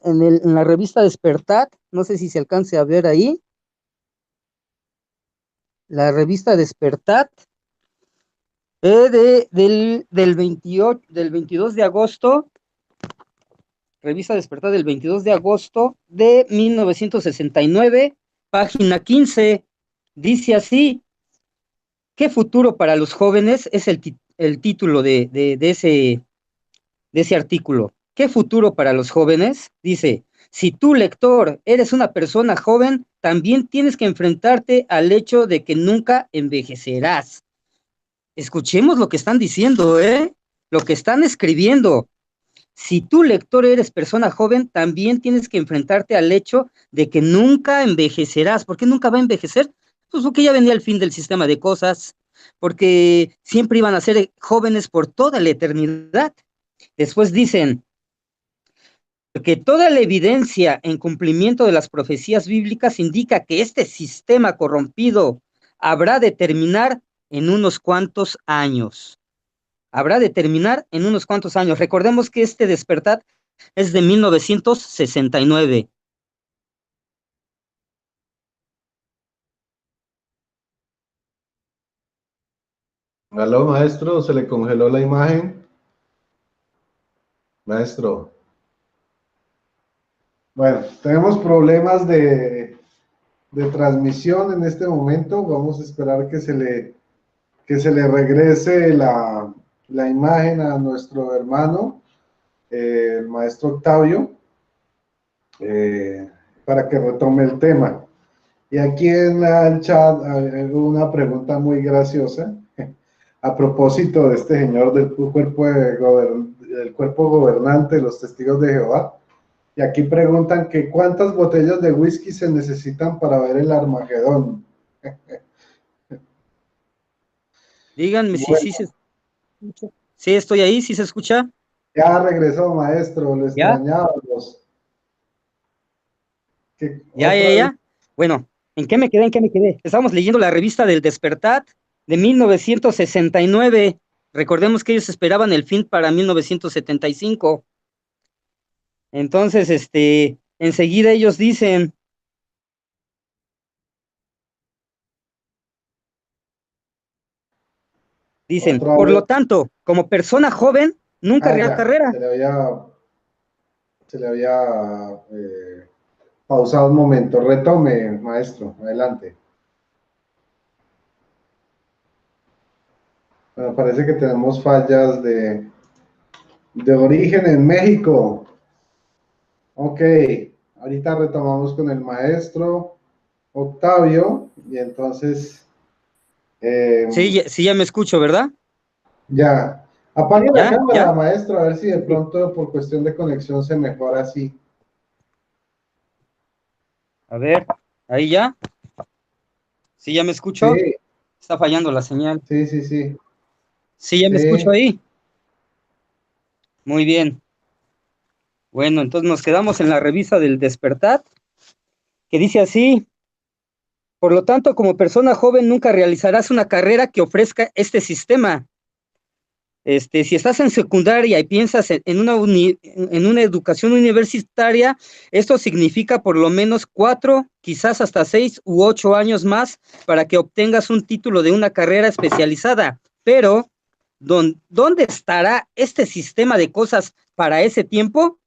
revista Despertar. No sé si se alcance a ver ahí. La revista Despertar. Del 22 de agosto. Revista Despertar del 22 de agosto de 1969, página 15, dice así: ¿qué futuro para los jóvenes? Es el título de ese artículo. ¿Qué futuro para los jóvenes? Dice: si tú, lector, eres una persona joven, también tienes que enfrentarte al hecho de que nunca envejecerás. Escuchemos lo que están diciendo, lo que están escribiendo. si tú, lector, eres persona joven, también tienes que enfrentarte al hecho de que nunca envejecerás. ¿Por qué nunca va a envejecer? Pues porque ya venía el fin del sistema de cosas, porque siempre iban a ser jóvenes por toda la eternidad. Después dicen que toda la evidencia en cumplimiento de las profecías bíblicas indica que este sistema corrompido habrá de terminar en unos cuantos años. Habrá de terminar en unos cuantos años. Recordemos que este despertar es de 1969. Aló, maestro, se le congeló la imagen. Maestro. Bueno, tenemos problemas de transmisión en este momento. Vamos a esperar que se le regrese la imagen a nuestro hermano, el maestro Octavio, para que retome el tema. Y aquí en el chat hay una pregunta muy graciosa a propósito de este señor del cuerpo gobernante de los testigos de Jehová. Y aquí preguntan que cuántas botellas de whisky se necesitan para ver el Armagedón. Díganme Bueno, si se escucha. Sí, estoy ahí, ¿sí se escucha? ya regresó, maestro, lo ¿Ya? extrañábamos. Ya. Bueno, ¿en qué me quedé? Estábamos leyendo la revista del Despertar de 1969. Recordemos que ellos esperaban el fin para 1975. Entonces, enseguida ellos dicen, Otra por vez. lo tanto, como persona joven, nunca haría Ya, carrera. se le había pausado un momento. Retome, maestro, adelante. Bueno, parece que tenemos fallas de origen en México. Ok, ahorita retomamos con el maestro Octavio y entonces Sí, ya me escucho, ¿verdad? ya. Apague la ¿Ya? cámara, maestro, a ver si de pronto por cuestión de conexión se mejora así. A ver, ahí ya. ¿Sí ya me escucho? Sí, Está fallando la señal. sí. ¿Sí ya me escucho Sí, ahí? Muy bien. Bueno, entonces nos quedamos en la revista del Despertar, que dice así: por lo tanto, como persona joven nunca realizarás una carrera que ofrezca este sistema. Si estás en secundaria y piensas en una educación universitaria, esto significa por lo menos 4, quizás hasta 6 u 8 años más para que obtengas un título de una carrera especializada. Pero, ¿dónde estará este sistema de cosas para ese tiempo?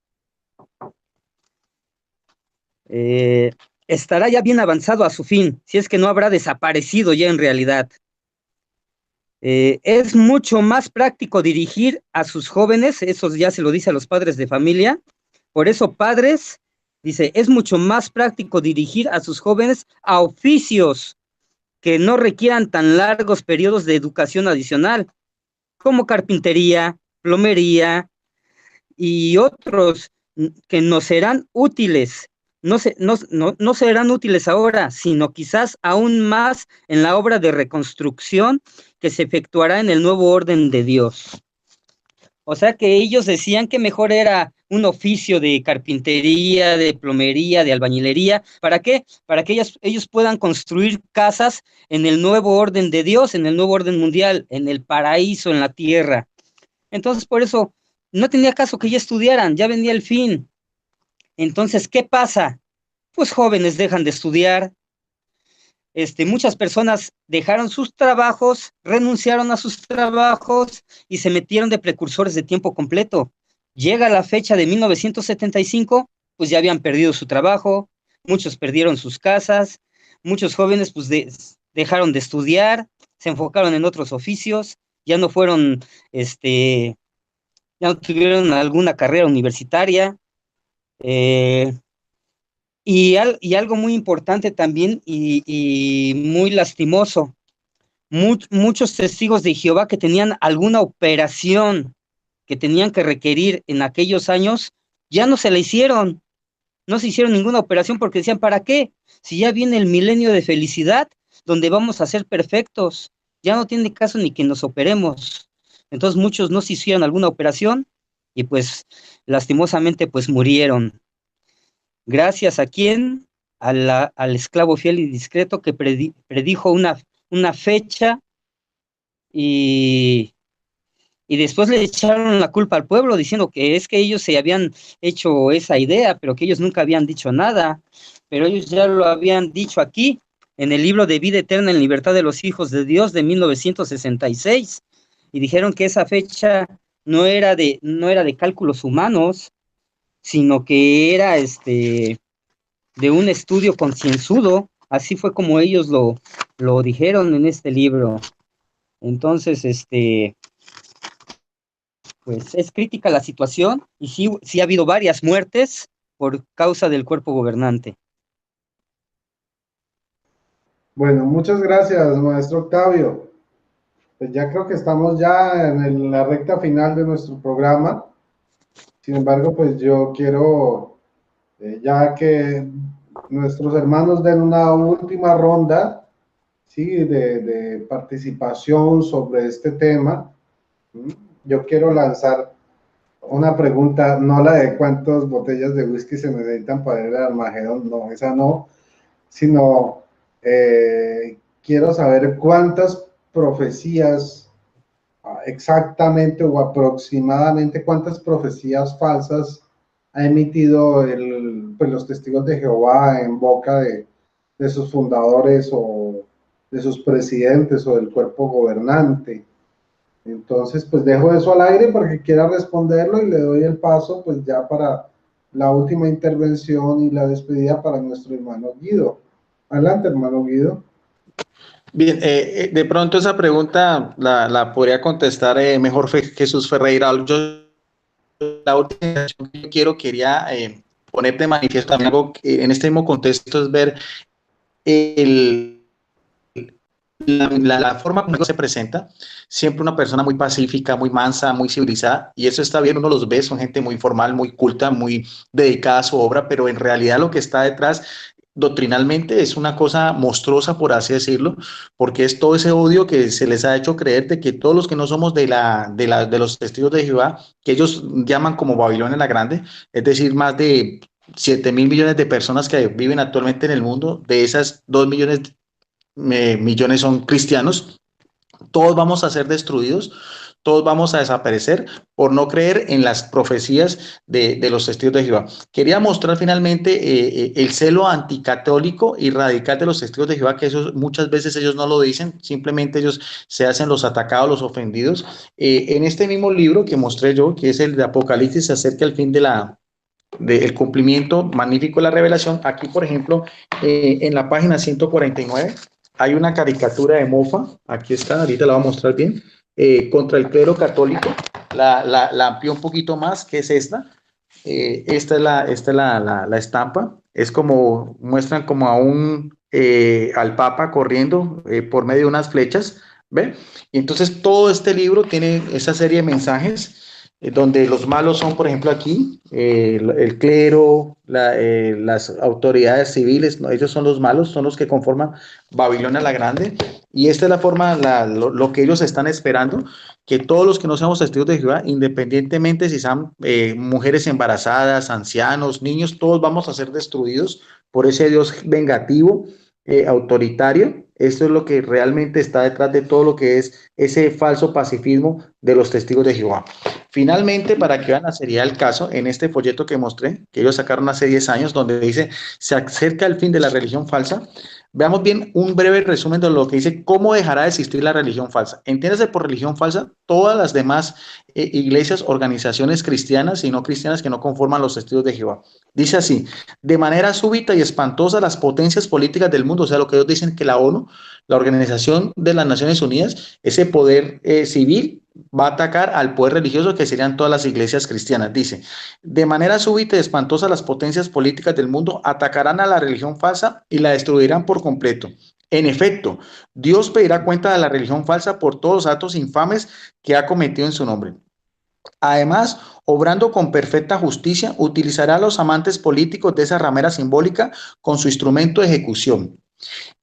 Estará ya bien avanzado a su fin, si es que no habrá desaparecido ya en realidad. Es mucho más práctico dirigir a sus jóvenes, eso ya se lo dice a los padres de familia. Por eso, padres, dice, es mucho más práctico dirigir a sus jóvenes a oficios que no requieran tan largos periodos de educación adicional, como carpintería, plomería y otros que nos serán útiles. No serán útiles ahora, sino quizás aún más en la obra de reconstrucción que se efectuará en el nuevo orden de Dios. O sea que ellos decían que mejor era un oficio de carpintería, de plomería, de albañilería. ¿Para qué? Para que ellos puedan construir casas en el nuevo orden de Dios, en el nuevo orden mundial, en el paraíso, en la tierra. Entonces, por eso, no tenía caso que ya estudiaran, ya venía el fin. Entonces, ¿qué pasa? Pues jóvenes dejan de estudiar, muchas personas dejaron sus trabajos, renunciaron a sus trabajos y se metieron de precursores de tiempo completo. Llega la fecha de 1975, pues ya habían perdido su trabajo, muchos perdieron sus casas, muchos jóvenes pues dejaron de estudiar, se enfocaron en otros oficios, ya no fueron, ya no tuvieron alguna carrera universitaria. Y algo muy importante también y muy lastimoso, muchos testigos de Jehová que tenían alguna operación que tenían que requerir en aquellos años, ya no se la hicieron. No se hicieron ninguna operación porque decían, ¿para qué? Si ya viene el milenio de felicidad, donde vamos a ser perfectos, ya no tiene caso ni que nos operemos. Entonces muchos no se hicieron alguna operación y pues lastimosamente pues murieron. Gracias a quién, al esclavo fiel y discreto que predijo una fecha y después le echaron la culpa al pueblo diciendo que es que ellos se habían hecho esa idea, pero que ellos nunca habían dicho nada, pero ellos ya lo habían dicho aquí, en el libro de Vida Eterna en Libertad de los Hijos de Dios de 1966, y dijeron que esa fecha no era de cálculos humanos, sino que era de un estudio concienzudo, así fue como ellos lo dijeron en este libro. Entonces, pues es crítica la situación y sí ha habido varias muertes por causa del cuerpo gobernante. Bueno, muchas gracias, maestro Octavio. Pues ya creo que estamos ya en la recta final de nuestro programa. Sin embargo, pues yo quiero, ya que nuestros hermanos den una última ronda, ¿sí? de participación sobre este tema. Yo quiero lanzar una pregunta, no la de cuántas botellas de whisky se necesitan para ir al Armagedón, no, esa no, sino quiero saber cuántas profecías exactamente o aproximadamente cuántas profecías falsas ha emitido pues los testigos de Jehová en boca de sus fundadores o de sus presidentes o del cuerpo gobernante. Entonces, pues dejo eso al aire para que quiera responderlo y le doy el paso pues ya para la última intervención y la despedida para nuestro hermano Guido. Adelante, hermano Guido. Bien, de pronto esa pregunta la podría contestar mejor Jesús Ferreira. Yo la última que quería poner de manifiesto también algo que en este mismo contexto es ver la forma como se presenta, siempre una persona muy pacífica, muy mansa, muy civilizada, y eso está bien, uno los ve, son gente muy formal, muy culta, muy dedicada a su obra, pero en realidad lo que está detrás doctrinalmente es una cosa monstruosa, por así decirlo, porque es todo ese odio que se les ha hecho creer de que todos los que no somos de los testigos de Jehová, que ellos llaman como Babilonia la Grande, es decir, más de 7.000 millones de personas que viven actualmente en el mundo, de esas 2 millones son cristianos, todos vamos a ser destruidos, todos vamos a desaparecer por no creer en las profecías de los testigos de Jehová. Quería mostrar finalmente el celo anticatólico y radical de los testigos de Jehová, que eso muchas veces ellos no lo dicen, simplemente ellos se hacen los atacados, los ofendidos. En este mismo libro que mostré yo, que es el de Apocalipsis, se acerca el fin del cumplimiento magnífico de la revelación. Aquí, por ejemplo, en la página 149, hay una caricatura de mofa, aquí está, ahorita la voy a mostrar bien, contra el clero católico, la amplió un poquito más, que es esta. Esta es la estampa, es como, muestran como al Papa corriendo por medio de unas flechas, ¿ve? Y entonces todo este libro tiene esa serie de mensajes donde los malos son, por ejemplo, aquí, el clero, las autoridades civiles, ¿no? Ellos son los malos, son los que conforman Babilonia la Grande, y esta es la forma, lo que ellos están esperando, que todos los que no seamos testigos de Jehová, independientemente si son mujeres embarazadas, ancianos, niños, todos vamos a ser destruidos por ese Dios vengativo, autoritario. Esto es lo que realmente está detrás de todo lo que es ese falso pacifismo de los testigos de Jehová. Finalmente, para que vean la seriedad del caso, en este folleto que mostré, que ellos sacaron hace 10 años, donde dice, se acerca el fin de la religión falsa, veamos bien un breve resumen de lo que dice, cómo dejará de existir la religión falsa. Entiéndase por religión falsa todas las demás iglesias, organizaciones cristianas y no cristianas que no conforman los testigos de Jehová. Dice así, de manera súbita y espantosa las potencias políticas del mundo, o sea, lo que ellos dicen que la ONU, la Organización de las Naciones Unidas, ese poder civil, va a atacar al poder religioso que serían todas las iglesias cristianas. Dice, de manera súbita y espantosa las potencias políticas del mundo atacarán a la religión falsa y la destruirán por completo. En efecto, Dios pedirá cuenta de la religión falsa por todos los actos infames que ha cometido en su nombre. Además, obrando con perfecta justicia, utilizará a los amantes políticos de esa ramera simbólica con su instrumento de ejecución.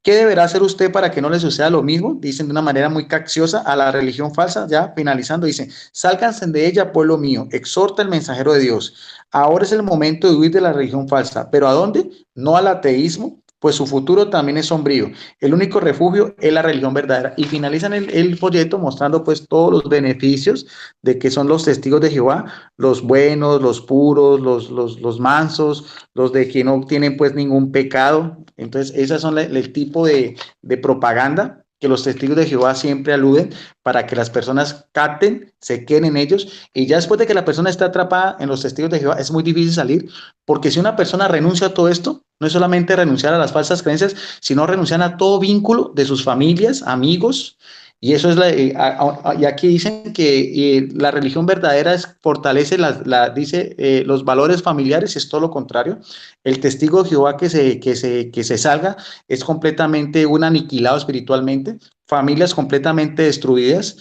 ¿Qué deberá hacer usted para que no le suceda lo mismo? Dicen de una manera muy cacciosa a la religión falsa, ya finalizando, dicen, sálganse de ella, pueblo mío, exhorta el mensajero de Dios. Ahora es el momento de huir de la religión falsa, pero ¿a dónde? No al ateísmo, pues su futuro también es sombrío. El único refugio es la religión verdadera. Y finalizan el folleto mostrando pues todos los beneficios de que son los testigos de Jehová, los buenos, los puros, los mansos, los de que no tienen pues ningún pecado. Entonces, esas son el tipo de propaganda que los testigos de Jehová siempre aluden para que las personas capten, se queden en ellos, y ya después de que la persona está atrapada en los testigos de Jehová, es muy difícil salir, porque si una persona renuncia a todo esto, no es solamente renunciar a las falsas creencias, sino renunciar a todo vínculo de sus familias, amigos, y eso es y aquí dicen que la religión verdadera fortalece los valores familiares, es todo lo contrario. El testigo de Jehová que se salga es completamente un aniquilado espiritualmente, familias completamente destruidas,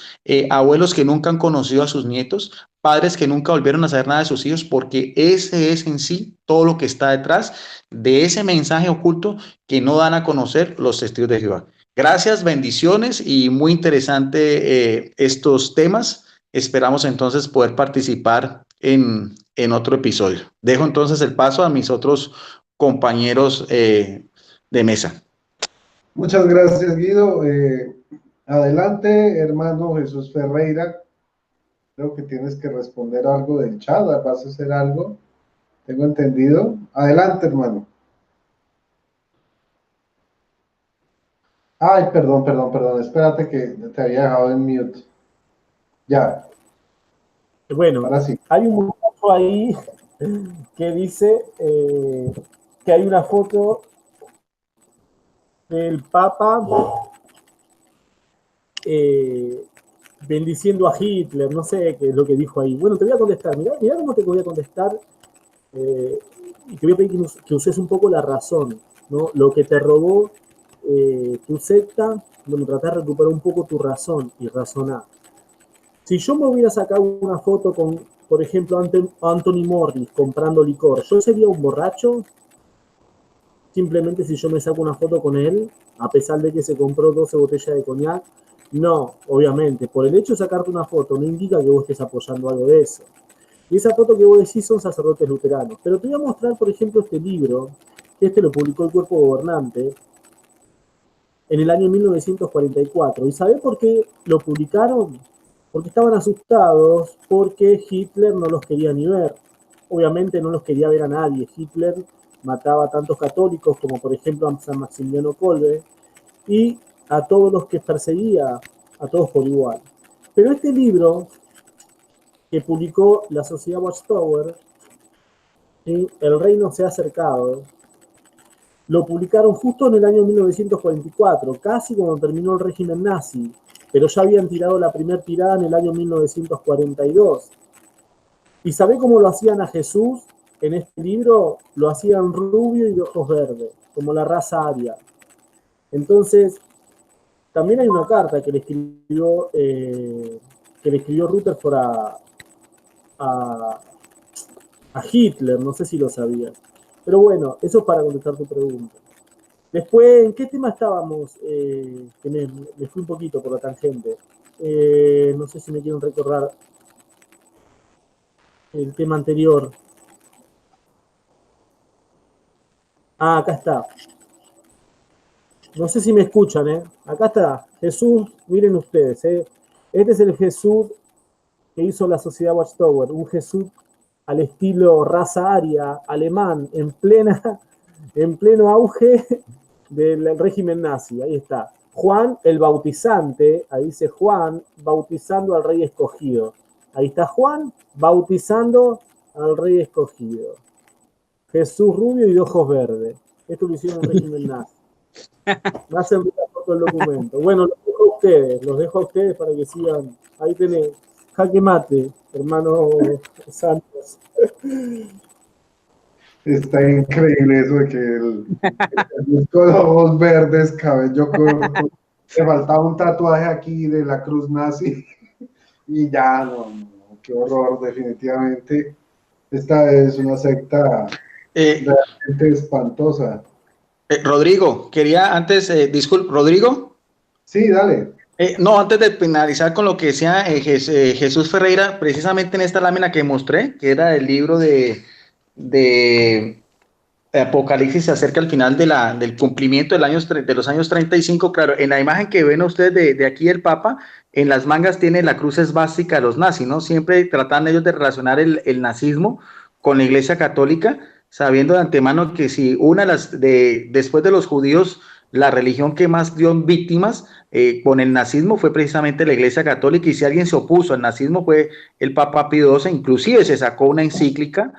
abuelos que nunca han conocido a sus nietos, padres que nunca volvieron a saber nada de sus hijos, porque ese es en sí todo lo que está detrás de ese mensaje oculto que no dan a conocer los testigos de Jehová. Gracias, bendiciones y muy interesante estos temas. Esperamos entonces poder participar en otro episodio. Dejo entonces el paso a mis otros compañeros de mesa. Muchas gracias, Guido. Adelante, hermano Jesús Ferreira. Creo que tienes que responder algo del chat. ¿Vas a hacer algo? Tengo entendido. Adelante, hermano. Ay, perdón. Espérate que te había dejado en mute. Ya. Bueno, ahora sí. Hay un muchacho ahí que dice que hay una foto del Papa bendiciendo a Hitler, no sé qué es lo que dijo ahí. Bueno, te voy a contestar. Mirá cómo te voy a contestar. Y te voy a pedir que uses un poco la razón, ¿no? Lo que te robó tu secta, bueno, tratar de recuperar un poco tu razón y razonar. Si yo me hubiera sacado una foto con, por ejemplo, Anthony Morris comprando licor, ¿yo sería un borracho? Simplemente si yo me saco una foto con él, a pesar de que se compró 12 botellas de coñac. No, obviamente, por el hecho de sacarte una foto no indica que vos estés apoyando algo de eso. Y esa foto que vos decís son sacerdotes luteranos. Pero te voy a mostrar, por ejemplo, este libro, que lo publicó el Cuerpo Gobernante en el año 1944. ¿Y sabés por qué lo publicaron? Porque estaban asustados, porque Hitler no los quería ni ver. Obviamente no los quería ver a nadie. Hitler mataba a tantos católicos como por ejemplo a San Maximiliano Kolbe y a todos los que perseguía, a todos por igual. Pero este libro que publicó la Sociedad Watchtower, El Reino se ha acercado, lo publicaron justo en el año 1944, casi cuando terminó el régimen nazi, pero ya habían tirado la primera tirada en el año 1942. ¿Y sabe cómo lo hacían a Jesús? En este libro lo hacían rubio y de ojos verdes, como la raza aria. Entonces, también hay una carta que le escribió Rutherford a Hitler, no sé si lo sabías. Pero bueno, eso es para contestar tu pregunta. Después, ¿en qué tema estábamos? Que me fui un poquito por la tangente. No sé si me quieren recordar el tema anterior. Ah, acá está. No sé si me escuchan, ¿eh? Acá está. Jesús, miren ustedes, ¿eh? Este es el Jesús que hizo la Sociedad Watchtower. Un Jesús al estilo raza aria, alemán, en pleno auge del régimen nazi. Ahí está. Juan el Bautizante, ahí dice Juan, bautizando al rey escogido. Ahí está Juan, bautizando al rey escogido. Jesús rubio y de ojos verdes. Esto lo hicieron en el régimen nazi. Me hacen ver la foto del documento. Bueno, los dejo a ustedes para que sigan. Ahí tenés. Jaque mate, hermano Santos. Está increíble eso de que el con ojos verdes, cabello corto, le faltaba un tatuaje aquí de la cruz nazi y ya no qué horror, definitivamente. Esta es una secta realmente espantosa. Rodrigo, quería antes, disculpe, Rodrigo. Sí, dale. No, antes de finalizar con lo que decía Jesús Ferreira, precisamente en esta lámina que mostré, que era el libro de Apocalipsis, se acerca al final del cumplimiento de los años 35. Claro, en la imagen que ven ustedes de aquí el Papa, en las mangas tiene la cruz esvástica de los nazis, ¿no? Siempre tratan ellos de relacionar el nazismo con la Iglesia Católica, sabiendo de antemano que si después de los judíos, la religión que más dio víctimas con el nazismo fue precisamente la Iglesia Católica, y si alguien se opuso al nazismo fue el Papa Pío XII. Inclusive se sacó una encíclica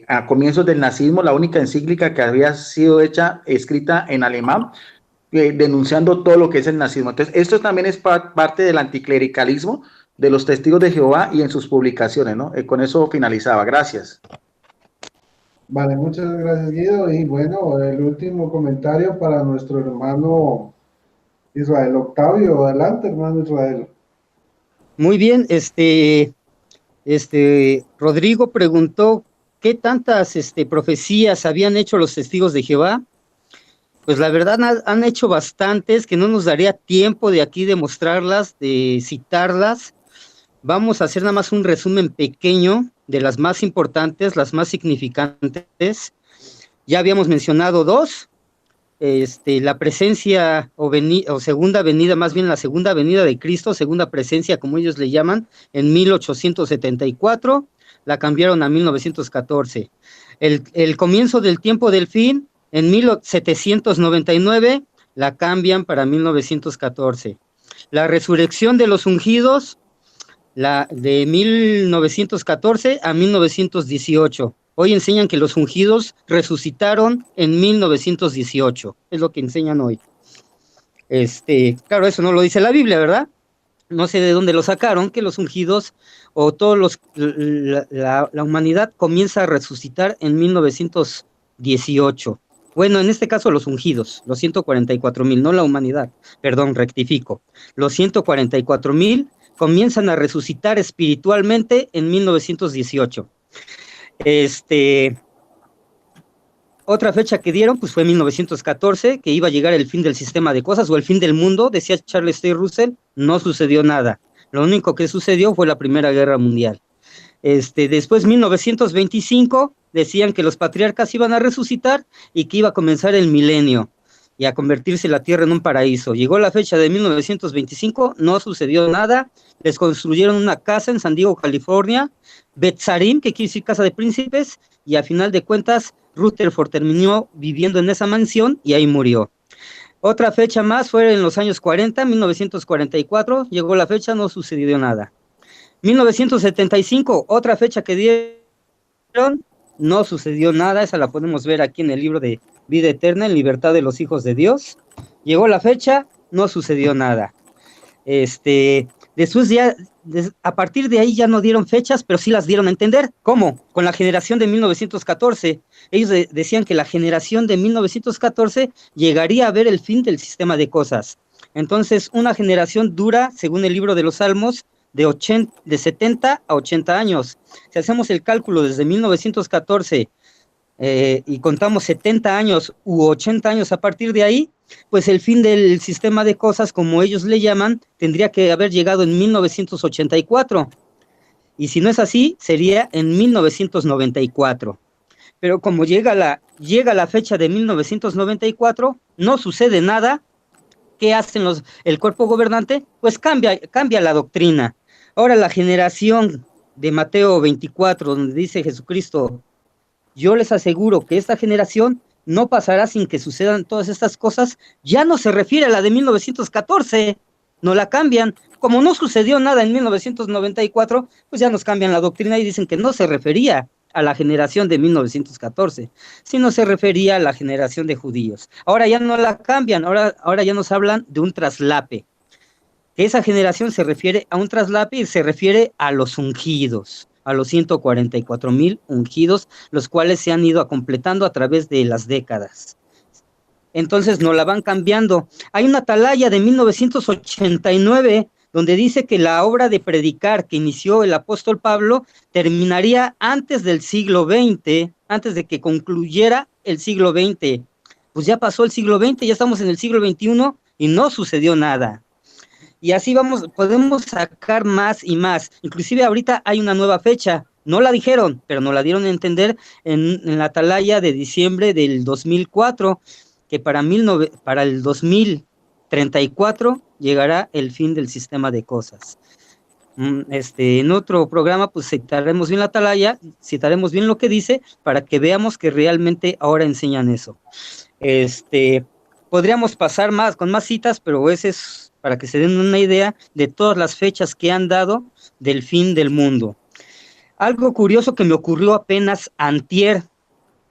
a comienzos del nazismo, la única encíclica que había sido escrita en alemán, denunciando todo lo que es el nazismo. Entonces, esto también es parte del anticlericalismo de los testigos de Jehová y en sus publicaciones, ¿no? Con eso finalizaba. Gracias. Vale, muchas gracias, Guido. Y bueno, el último comentario para nuestro hermano Israel Octavio. Adelante, hermano Israel. Muy bien, Rodrigo preguntó qué tantas profecías habían hecho los testigos de Jehová. Pues la verdad han hecho bastantes, que no nos daría tiempo de aquí de mostrarlas, de citarlas. Vamos a hacer nada más un resumen pequeño de las más importantes, las más significantes. Ya habíamos mencionado dos, la presencia o segunda venida, más bien la segunda venida de Cristo, segunda presencia como ellos le llaman, en 1874, la cambiaron a 1914. El comienzo del tiempo del fin, en 1799, la cambian para 1914. La resurrección de los ungidos, de 1914 a 1918. Hoy enseñan que los ungidos resucitaron en 1918. Es lo que enseñan hoy. Claro, eso no lo dice la Biblia, ¿verdad? No sé de dónde lo sacaron, que los ungidos o la humanidad comienza a resucitar en 1918. Bueno, en este caso los ungidos, los 144,000, no la humanidad. Perdón, rectifico. Los 144,000 comienzan a resucitar espiritualmente en 1918. Otra fecha que dieron pues fue 1914, que iba a llegar el fin del sistema de cosas o el fin del mundo, decía Charles T. Russell. No sucedió nada. Lo único que sucedió fue la Primera Guerra Mundial. Después 1925 decían que los patriarcas iban a resucitar y que iba a comenzar el milenio y a convertirse la tierra en un paraíso. Llegó la fecha de 1925, no sucedió nada. Les construyeron una casa en San Diego, California, Betzarim, que quiere decir casa de príncipes, y a final de cuentas Rutherford terminó viviendo en esa mansión y ahí murió. Otra fecha más fue en los años 40, 1944, llegó la fecha, no sucedió nada. 1975, otra fecha que dieron, no sucedió nada. Esa la podemos ver aquí en el libro de Vida Eterna, en Libertad de los Hijos de Dios. Llegó la fecha, no sucedió nada. Después ya, a partir de ahí ya no dieron fechas, pero sí las dieron a entender. ¿Cómo? Con la generación de 1914. Ellos decían que la generación de 1914 llegaría a ver el fin del sistema de cosas. Entonces, una generación dura, según el libro de los Salmos, de 70 a 80 años. Si hacemos el cálculo desde 1914 y contamos 70 años u 80 años a partir de ahí, pues el fin del sistema de cosas, como ellos le llaman, tendría que haber llegado en 1984. Y si no es así, sería en 1994. Pero como llega la fecha de 1994, no sucede nada. ¿Qué hacen el cuerpo gobernante? Pues cambia la doctrina. Ahora la generación de Mateo 24, donde dice Jesucristo, yo les aseguro que esta generación no pasará sin que sucedan todas estas cosas, ya no se refiere a la de 1914, no la cambian. Como no sucedió nada en 1994, pues ya nos cambian la doctrina y dicen que no se refería a la generación de 1914, sino se refería a la generación de judíos. Ahora ya no la cambian, ahora ya nos hablan de un traslape. Esa generación se refiere a un traslape y se refiere a los ungidos, a los 144,000 ungidos, los cuales se han ido completando a través de las décadas. Entonces nos la van cambiando. Hay una atalaya de 1989 donde dice que la obra de predicar que inició el apóstol Pablo terminaría antes del siglo XX, antes de que concluyera el siglo XX. Pues ya pasó el siglo XX, ya estamos en el siglo XXI y no sucedió nada. Y así vamos, podemos sacar más y más. Inclusive ahorita hay una nueva fecha, no la dijeron, pero nos la dieron a entender en la atalaya de diciembre del 2004, que para el 2034 llegará el fin del sistema de cosas. En otro programa pues citaremos bien la atalaya, citaremos bien lo que dice, para que veamos que realmente ahora enseñan eso. Podríamos pasar con más citas, pero ese es para que se den una idea de todas las fechas que han dado del fin del mundo. Algo curioso que me ocurrió apenas antier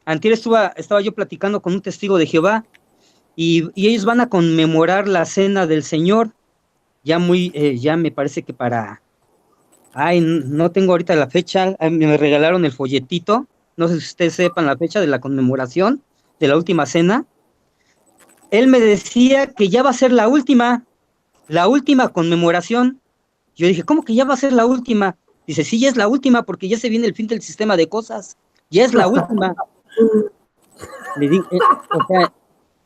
estaba yo platicando con un testigo de Jehová y ellos van a conmemorar la cena del Señor, ya me parece que no tengo ahorita la fecha, me regalaron el folletito, no sé si ustedes sepan la fecha de la conmemoración de la última cena. Él me decía que ya va a ser la última conmemoración. Yo dije, ¿cómo que ya va a ser la última? Dice, sí, ya es la última porque ya se viene el fin del sistema de cosas. Ya es la última. Le digo,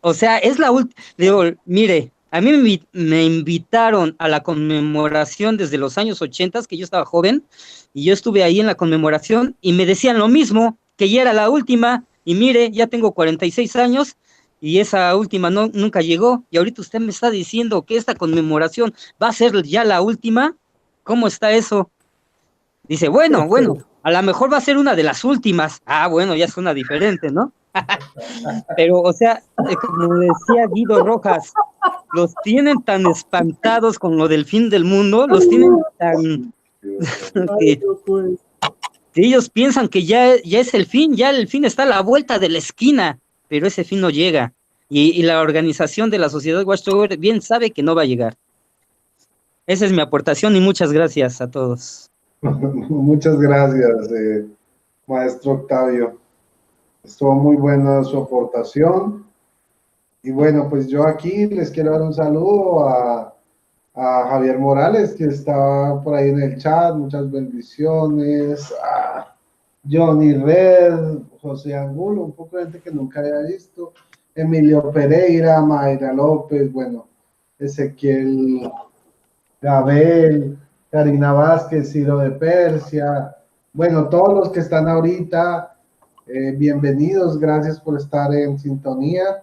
o sea, es la última. Le digo, mire, a mí me invitaron a la conmemoración desde los años 80, que yo estaba joven, y yo estuve ahí en la conmemoración y me decían lo mismo, que ya era la última, y mire, ya tengo 46 años, y esa última nunca llegó, y ahorita usted me está diciendo que esta conmemoración va a ser ya la última. ¿Cómo está eso? Dice, bueno, a lo mejor va a ser una de las últimas. Bueno, ya es una diferente, ¿no? Pero, o sea, como decía Guido Rojas, los tienen tan espantados con lo del fin del mundo, los tienen tan... que ellos piensan que ya es el fin está a la vuelta de la esquina, pero ese fin no llega. Y la organización de la sociedad Watchtower bien sabe que no va a llegar. Esa es mi aportación y muchas gracias a todos. Muchas gracias, maestro Octavio. Estuvo muy buena su aportación. Y bueno, pues yo aquí les quiero dar un saludo a Javier Morales, que está por ahí en el chat. Muchas bendiciones. A Johnny Red, José Angulo, un poco de gente que nunca había visto. Emilio Pereira, Mayra López, bueno, Ezequiel Gabel, Karina Vázquez, Ciro de Persia, bueno, todos los que están ahorita, bienvenidos, gracias por estar en sintonía.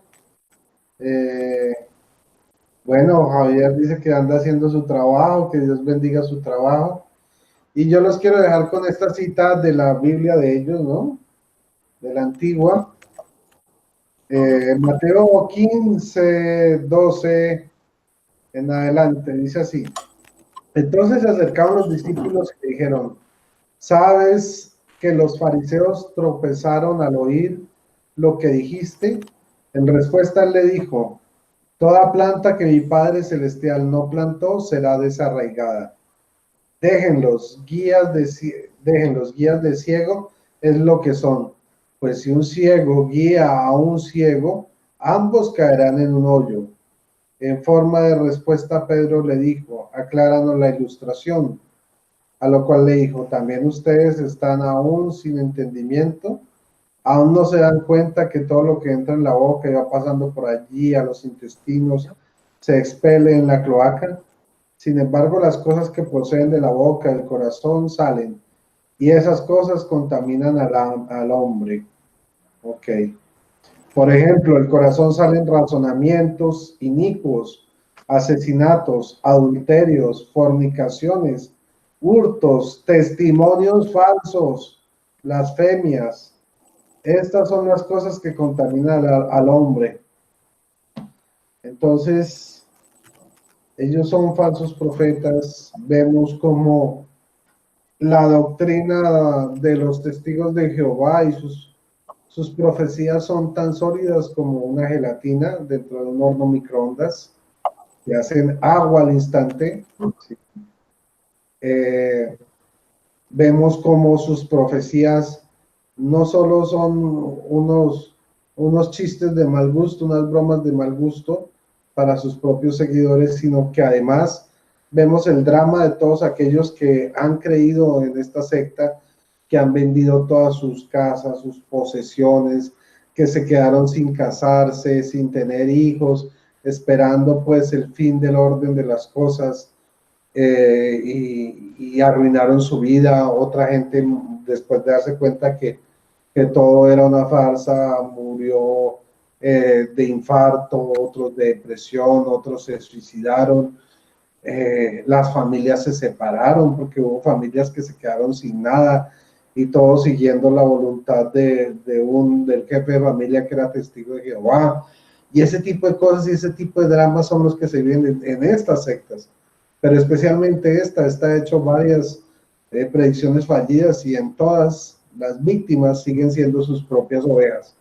Bueno, Javier dice que anda haciendo su trabajo, que Dios bendiga su trabajo. Y yo los quiero dejar con esta cita de la Biblia de ellos, ¿no? De la antigua. Mateo 15, 12 en adelante, dice así. Entonces se acercaron los discípulos y dijeron, ¿sabes que los fariseos tropezaron al oír lo que dijiste? En respuesta él le dijo, toda planta que mi Padre Celestial no plantó será desarraigada. Déjenlos, guías de ciego es lo que son. Pues si un ciego guía a un ciego, ambos caerán en un hoyo. En forma de respuesta, Pedro le dijo, acláranos la ilustración. A lo cual le dijo, ¿también ustedes están aún sin entendimiento? ¿Aún no se dan cuenta que todo lo que entra en la boca y va pasando por allí a los intestinos se expele en la cloaca? Sin embargo, las cosas que proceden de la boca, del corazón, salen. Y esas cosas contaminan al hombre. Ok. Por ejemplo, el corazón salen razonamientos inicuos, asesinatos, adulterios, fornicaciones, hurtos, testimonios falsos, blasfemias. Estas son las cosas que contaminan al hombre. Entonces, ellos son falsos profetas. Vemos como la doctrina de los testigos de Jehová y sus profecías son tan sólidas como una gelatina dentro de un horno microondas que hacen agua al instante. Sí. Vemos como sus profecías no solo son unos chistes de mal gusto, unas bromas de mal gusto para sus propios seguidores, sino que además vemos el drama de todos aquellos que han creído en esta secta, que han vendido todas sus casas, sus posesiones, que se quedaron sin casarse, sin tener hijos, esperando pues el fin del orden de las cosas, y arruinaron su vida. Otra gente, después de darse cuenta que todo era una farsa, murió de infarto, otros de depresión, otros se suicidaron. Las familias se separaron porque hubo familias que se quedaron sin nada, y todos siguiendo la voluntad del jefe de familia, que era testigo de Jehová. Y ese tipo de cosas y ese tipo de dramas son los que se viven en estas sectas, pero especialmente está hecho varias predicciones fallidas, y en todas las víctimas siguen siendo sus propias ovejas,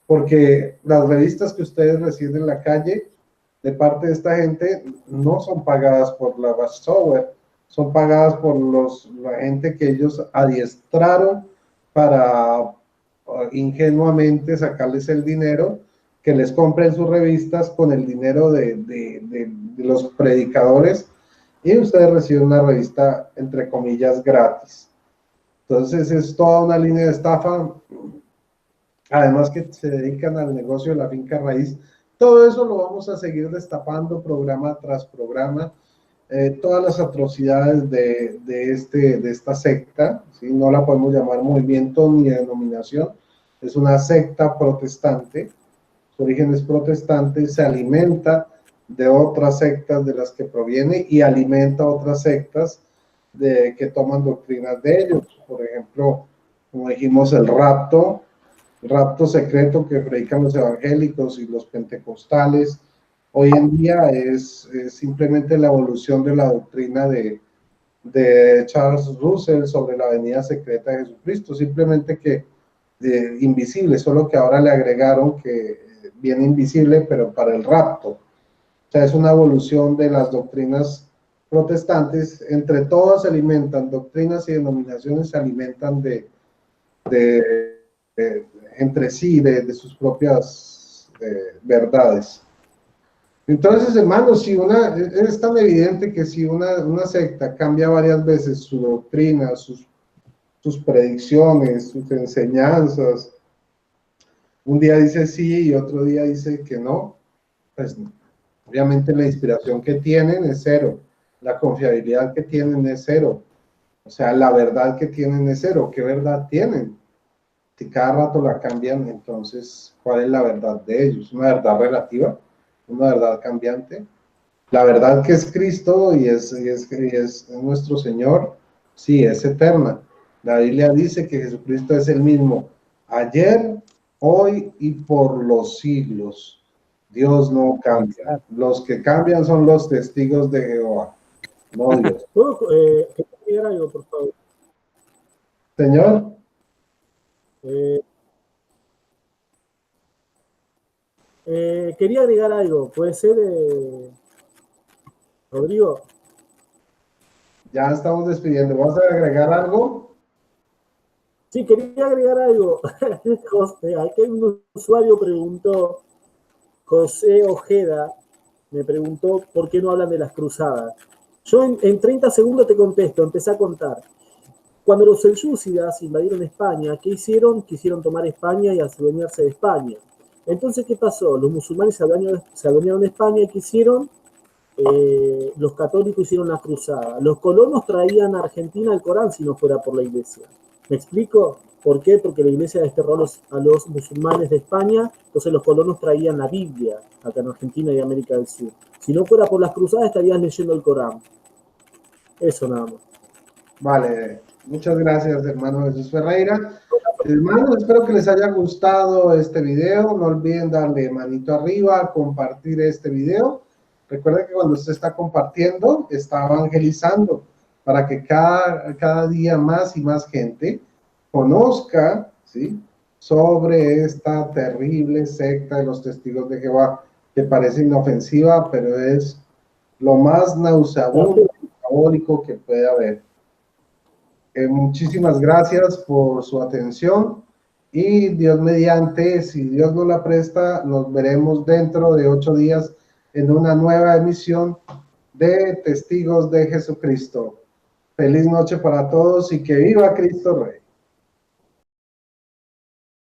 porque las revistas que ustedes reciben en la calle de parte de esta gente no son pagadas por la Watchtower, son pagadas por la gente que ellos adiestraron para ingenuamente sacarles el dinero, que les compren sus revistas con el dinero de los predicadores, y ustedes reciben una revista entre comillas gratis. Entonces es toda una línea de estafa, además que se dedican al negocio de la finca raíz. Todo eso lo vamos a seguir destapando programa tras programa. Todas las atrocidades de esta secta, ¿sí? No la podemos llamar movimiento ni denominación, es una secta protestante, su origen es protestante, se alimenta de otras sectas de las que proviene, y alimenta otras sectas que toman doctrinas de ellos. Por ejemplo, como dijimos, el rapto secreto que predican los evangélicos y los pentecostales, hoy en día es simplemente la evolución de la doctrina de Charles Russell sobre la venida secreta de Jesucristo, simplemente que invisible, solo que ahora le agregaron que viene invisible, pero para el rapto. O sea, es una evolución de las doctrinas protestantes. Entre todas se alimentan, doctrinas y denominaciones se alimentan entre sí, de sus propias verdades. Entonces, hermanos, es tan evidente que si una secta cambia varias veces su doctrina, sus predicciones, sus enseñanzas, un día dice sí y otro día dice que no, pues obviamente la inspiración que tienen es cero, la confiabilidad que tienen es cero, o sea, la verdad que tienen es cero. ¿Qué verdad tienen? Si cada rato la cambian, entonces, ¿cuál es la verdad de ellos? ¿Una verdad relativa? ¿Una verdad cambiante? La verdad que es Cristo y es nuestro Señor, sí, es eterna. La Biblia dice que Jesucristo es el mismo ayer, hoy y por los siglos. Dios no cambia. Los que cambian son los testigos de Jehová, no Dios. ¿Puedo agregar algo, por favor? Señor. Quería agregar algo, ¿puede ser, Rodrigo? Ya estamos despidiendo. ¿Vas a agregar algo? Sí, quería agregar algo. Aquí un usuario preguntó, José Ojeda, me preguntó por qué no hablan de las cruzadas. Yo en 30 segundos te contesto, empecé a contar. Cuando los selyúcidas invadieron España, ¿qué hicieron? Quisieron tomar España y adueñarse de España. Entonces, ¿qué pasó? Los musulmanes se adueñaron de España, y ¿qué hicieron? Los católicos hicieron la cruzada. Los colonos traían a Argentina el Corán si no fuera por la iglesia. ¿Me explico? ¿Por qué? Porque la iglesia desterró a los musulmanes de España, entonces los colonos traían la Biblia acá en Argentina y América del Sur. Si no fuera por las cruzadas, estarías leyendo el Corán. Eso nada más. Vale, muchas gracias, hermano Jesús Ferreira. Hermanos, espero que les haya gustado este video. No olviden darle manito arriba, compartir este video. Recuerden que cuando usted está compartiendo, está evangelizando para que cada día más y más gente conozca, ¿sí?, sobre esta terrible secta de los testigos de Jehová, que parece inofensiva, pero es lo más nauseabundo y diabólico que puede haber. Muchísimas gracias por su atención, y Dios mediante, si Dios nos la presta, nos veremos dentro de 8 días en una nueva emisión de Testigos de Jesucristo. Feliz noche para todos y que viva Cristo Rey.